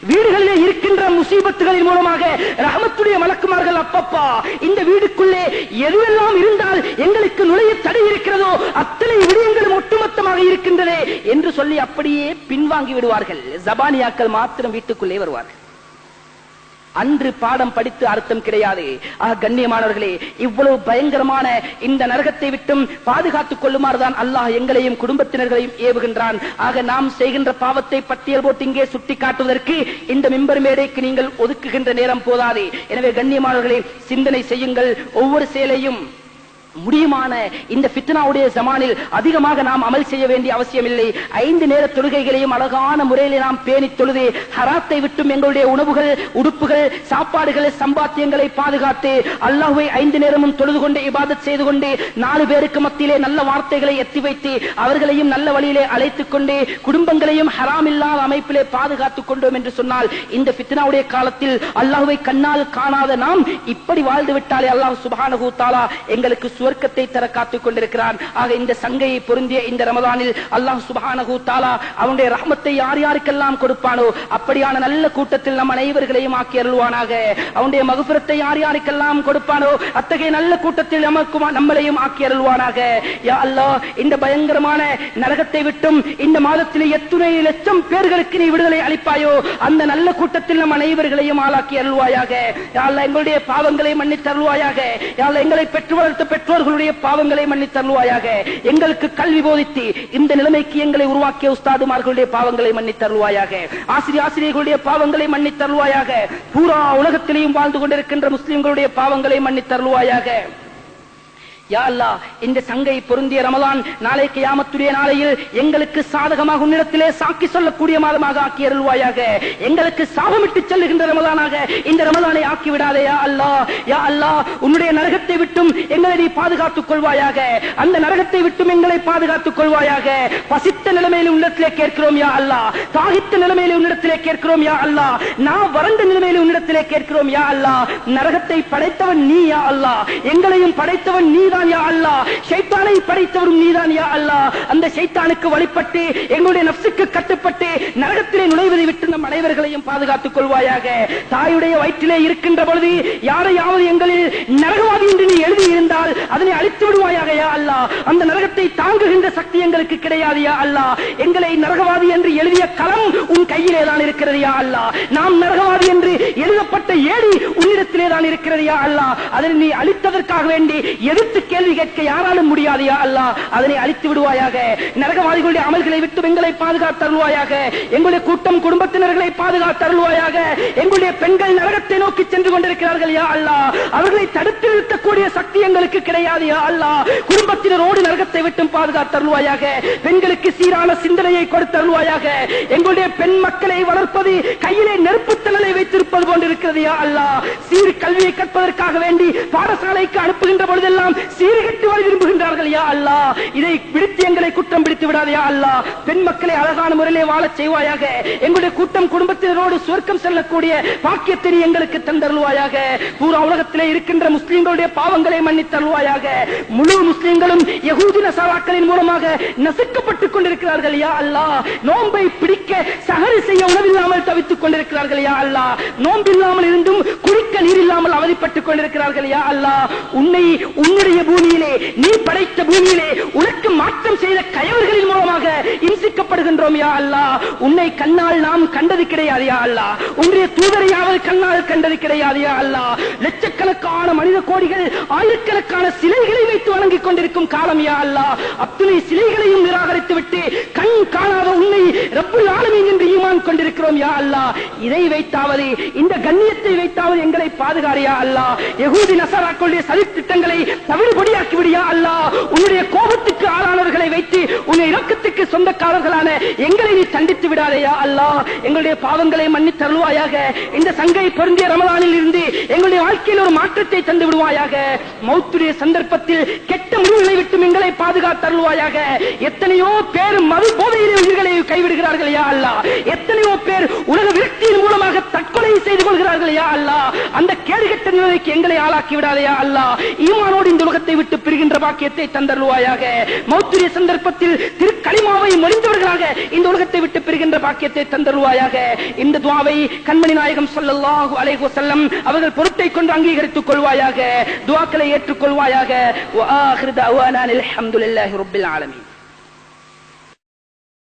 வீடுகளிலே இருக்கின்ற முசீபத்துகளின் மூலமாக ரஹமத்துடைய மலக்குமார்கள், அப்பப்பா இந்த வீடுக்குள்ளே எதுவெல்லாம் இருந்தால் எங்களுக்கு நுழைய தடை இருக்கிறதோ அத்தனை விடயங்களும் ஒட்டுமொத்தமாக இருக்கின்றதே என்று சொல்லி அப்படியே பின்வாங்கி விடுவார்கள். ஜபானியாக்கள் மாத்திரம் வீட்டுக்குள்ளே வருவார்கள். அன்று பாடம் படித்து அர்த்தம் கிடையாது. கண்ணியமானவர்களே, இவ்வளவு பயங்கரமான இந்த நரகத்தை விட்டும் பாதுகாத்துக் கொள்ளுமாறுதான் அல்லாஹ் எங்களையும் குடும்பத்தினர்களையும் ஏவுகின்றான். ஆக நாம் செய்கின்ற பாவத்தை பட்டியல் போட்டு இங்கே சுட்டி காட்டுவதற்கு இந்த மிம்பர் மேடைக்கு நீங்கள் ஒதுக்குகின்ற நேரம் போதாது. எனவே கண்ணியமானவர்களே, சிந்தனை செய்யுங்கள். ஒவ்வொரு செயலையும் முடியுமான இந்த ஃபித்னாவுடைய ஜமானில் அதிகமாக நாம் அமல் செய்ய வேண்டிய அவசியம் இல்லை. 5 நேர தொழுகைகளையும் அழகான முறையில் நாம் பேணி தொழுது ஹராத்தை விட்டும் எங்களுடைய உணவுகள், உடுப்புகள், சாப்பாடுகள், சம்பாத்தியங்களை பாதுகாத்து அல்லாஹ்வை 5 நேரமும் தொழுது கொண்டு இபாதத் செய்து கொண்டு 4 பேருக்கு மத்தியிலே நல்ல வார்த்தைகளை எத்தி வைத்து அவர்களையும் நல்ல வழியிலே அழைத்துக் கொண்டு குடும்பங்களையும் ஹராம் இல்லாத அமைப்பிலே பாதுகாத்துக் கொண்டோம் என்று சொன்னால் இந்த ஃபித்னாவுடைய காலத்தில் அல்லாஹ்வை கண்ணால் காணாத நாம் இப்படி வாழ்ந்து விட்டாலே அல்லாஹ் சுப்ஹானஹு தஆலா எங்களுக்கு சுவர்க்கத்தை தர காத்துக் கொண்டிருக்கிறான். ஆக இந்த சங்கையை பொருந்திய இந்த ரமதானில் அல்லாஹ் சுப்ஹானஹு தஆலா அவனுடைய ரஹ்மத்தை யார் யாருக்கெல்லாம் கொடுப்பானோ அப்படியான நல்ல கூட்டத்தில் நம் அனைவர்களையும் ஆக்கி அருள்வானாக. அவனுடைய மக்ஃபிரத்தை யார் யாருக்கெல்லாம் கொடுப்பானோ அத்தகைய நல்ல கூட்டத்தில் நம்மளையும் ஆக்கி அருள்வானாக. யா அல்லாஹ், இந்த பயங்கரமான நரகத்தை விட்டும் இந்த மாதத்தில் எத்தனை லட்சம் பேர்களுக்கு நீ விடுதலை அளிப்பாயோ அந்த நல்ல கூட்டத்தில் நம் அனைவர்களையும் ஆளாக்கி அருள்வாயாக. யா அல்லாஹ், எங்களுடைய பாவங்களை மன்னித்து அருள்வாயாக. யா அல்லாஹ், எங்களை பெற்று வளர்த்த பெற்றோர்களுடைய பாவங்களை மன்னித்து அருள்வாயாக. எங்களுக்கு கல்வி போதித்து இந்த நிலைமைக்கு எங்களை உருவாக்கிய உஸ்தாதுமார்களுடைய பாவங்களை மன்னித்து அருள்வாயாக. ஆசிரியர்களுடைய பாவங்களை மன்னித்து அருள்வாயாக. பூரா உலகத்திலேயும் வாழ்ந்து கொண்டிருக்கின்ற முஸ்லிம்களுடைய பாவங்களை மன்னித்து அருள்வாயாக. யா அல்லாஹ், இந்த சங்கை பொருந்திய ரமலான் நாளை கியாமத்துடைய நாளையில் எங்களுக்கு சாதகமாக உன்னிடத்திலே சாக்கி சொல்லக்கூடிய மாதமாக ஆக்கி அருள்வாயாக. எங்களுக்கு சாபமிட்டு செல்லுகின்ற ரமலானாக இந்த ரமலானை ஆக்கி விடாதே யா அல்லாஹ். யா அல்லாஹ், உன்னுடைய நரகத்தை விட்டும் எங்களை நீ பாதுகாத்துக் கொள்வாயாக. அந்த நரகத்தை விட்டும் எங்களை பாதுகாத்துக் கொள்வாயாக. பசித்த நிலைமையில் உன்னிடத்திலே கேட்கிறோம் யா அல்லாஹ். தாகித்த நிலைமையில் உன்னிடத்திலே கேட்கிறோம் யா அல்லாஹ். நான் வறண்ட நிலைமையில் உன்னிடத்திலே கேட்கிறோம் யா அல்லாஹ். நரகத்தை படைத்தவன் நீ யா அல்லாஹ். எங்களையும் படைத்தவன் நீ யா அல்லாஹ். ஷைத்தானை படைத்தவரும் நீதான் யா அல்லாஹ். அந்த ஷைத்தானுக்கு வழிபட்டு எங்களுடைய நஃப்ஸுக்கு கட்டுப்பட்டு நரகத்திலே நுழைவதை விட்டு நம் அனைவர்களையும் பாதுகாத்துக் கொள்வாயாக. தாயுடைய வயிற்றிலே இருக்கின்ற பொழுது யாரையாவது எங்களில் நரகவாதி என்று நீ எழுதி இருந்தால் அதனை அழித்து விடுவாயாக யா அல்லாஹ். அந்த நரகத்தை தாங்குகின்ற சக்தி எங்களுக்கு கிடையாது யா அல்லாஹ். எங்களை நரகவாதி என்று எழுதிய களம் உன் கையிலே தான் இருக்கிறது யா அல்லாஹ். நாம் நரகவாதி என்று எழுதப்பட்ட ஏடி உன்னிடத்திலே தான் இருக்கிறது யா அல்லாஹ். அதனை நீ அழித்ததற்காக வேண்டி எதிர்த்து கேள்வி கேட்க யாராலும் முடியாது யா அல்லாஹ். அதனை அழித்து விடுவாயாக. நரகவாதிகளுடைய அமல்களை விட்டு எங்களை பாதுகாத்து அருள்வாயாக. எங்களுடைய கூட்டம் குடும்பத்தினர்களை பாதுகாத்து அருள்வாயாக. எங்களுடைய பெண்கள் நரகத்தை நோக்கி சென்று கொண்டிருக்கிறார்கள் யா அல்லாஹ். அவர்களை தடுத்து நிறுத்தக்கூடிய சக்தி எங்களுக்கு கிடையாது யா அல்லாஹ். குடும்பத்தினரோடு நரகத்தை விட்டும் பாதுகாத்து அருள்வாயாக. பெண்களுக்கு சீரான சிந்தனையை கொடுத்து அருள்வாயாக. எங்களுடைய பெண் மக்களை வளர்ப்பது கையிலே நெருப்பு தணலை வைத்திருப்பது போன்றிருக்கிறது யா அல்லாஹ். சீர் கல்வியை கற்பதற்காக வேண்டி பாடசாலைக்கு அனுப்புகின்ற பொழுதெல்லாம் சீர்கட்டு வர விரும்புகின்றார்கள் யா அல்லாஹ். இதை பிடித்து எங்களை குற்றம் பிடித்து விடாது யா அல்லாஹ். பெண் மக்களை அழகான முறையிலே வாழச் செய்வாயாக. எங்களுடைய கூட்டம் குடும்பத்தினரோடு சுவர்க்கம் செல்லக்கூடிய பாக்கியத்தை எங்களுக்கு தந்தருள்வாயாக. பூரா உலகத்திலே இருக்கின்ற முஸ்லிம்களுடைய பாவங்களை மன்னித்தருள்வாயாக. முழு முஸ்லிம்களும் யகூதி நசாராக்களின் மூலமாக நசுக்கப்பட்டுக் கொண்டிருக்கிறார்கள் யா அல்லாஹ். நோன்பை பிடிக்க சஹரி செய்ய உணவில்லாமல் தவித்துக் கொண்டிருக்கிறார்கள் யா அல்லாஹ். நோம்பில்லாமல் இருந்தும் குடிக்க நீர் இல்லாமல் அவதிப்பட்டுக் கொண்டிருக்கிறார்கள் யா அல்லாஹ். உன்னுடைய பூமியிலே, நீ படைத்த பூமியிலே உனக்கு மாற்றம் செய்த கயவர்களின் மூலமாக இம்சிக்கப்படுகின்றோம் யா அல்லாஹ். உன்னை கண்ணால் நாம் கண்டது கிடையாது யா அல்லாஹ். உன்னுடைய தூதரையாவது கண்ணால் கண்டது கிடையாது யா அல்லாஹ். லட்சக்கணக்கான மனித கோடிகள் ஆயிரக்கணக்கான சிலைகளை வைத்து வணங்கிக் கொண்டிருக்கும் காலம் யா அல்லாஹ். அத்தனை சிலைகளையும் நிராகரித்து விட்டு கண் காணாத உன்னை ரப்புல் ஆலமீன் என்று ஈமான் கொண்டிருக்கிறோம் யா அல்லாஹ். இதை வைத்தாவது, இந்த கண்ணியத்தை வைத்தாவது எங்களை பாதுகாரு யா அல்லாஹ். யகூதி நஸராக்களுடைய சதித்திட்டங்களை தவிடுபடியாக்கி விடியா அல்லாஹ். உன்னுடைய கோபத்துக்கு ஆளானவர்களை வைத்து உன்னுடைய இரக்கத்துக்கு சொந்தக்காரர்களான எங்களை நீ தண்டித்து விடாதேயா அல்லாஹ். எங்களுடைய பாவங்களை மன்னித்து அருள்வாயாக. இந்த சங்கை பொருந்திய ரமலானில் இருந்து எங்களுடைய வாழ்க்கையில் ஒரு மாற்றத்தை தந்து விடுவாயாக. மௌத்துடைய சந்தர்ப்பத்தில் கெட்ட முடிவுகளை விட்டு எங்களை பாதுகாத்து அருள்வாயாக. எத்தனையோ பேர் மது போதையிலே உயிர்களை கைவிடுகிறார்கள் யா அல்லாஹ். எத்தனையோ பேர் உலக விரக்தியின் மூலமாக தற்கொலை செய்து கொள்கிறார்கள் யா அல்லாஹ். அந்த கேடுகட்ட நிலைக்கு எங்களை ஆளாக்கி விடாதேயா அல்லாஹ். ஈமானோடு இந்த உலகத்தை விட்டு பிரிகின்ற பாக்கியத்தை தந்தருள்வாயாக. மௌத்துடைய சந்தர்ப்பத்தில் திருக்கலிமாவை மொழிந்தவர்களாக இந்த உலகத்தை விட்டு பிரிகின்ற பாக்கியத்தை தந்தருள்வாயாக. இந்த துஆவை கண்மணி நாயகம் ஸல்லல்லாஹு அலைஹி வஸல்லம் அவர்கள் பொருட்டை கொண்டு அங்கீகரித்துக் கொள்வாயாக. துஆக்களை ஏற்றுக்கொள்வாயாக. வ ஆகிரு தஅவானா அல்ஹம்துலில்லாஹி ரப்பில் ஆலமீன்.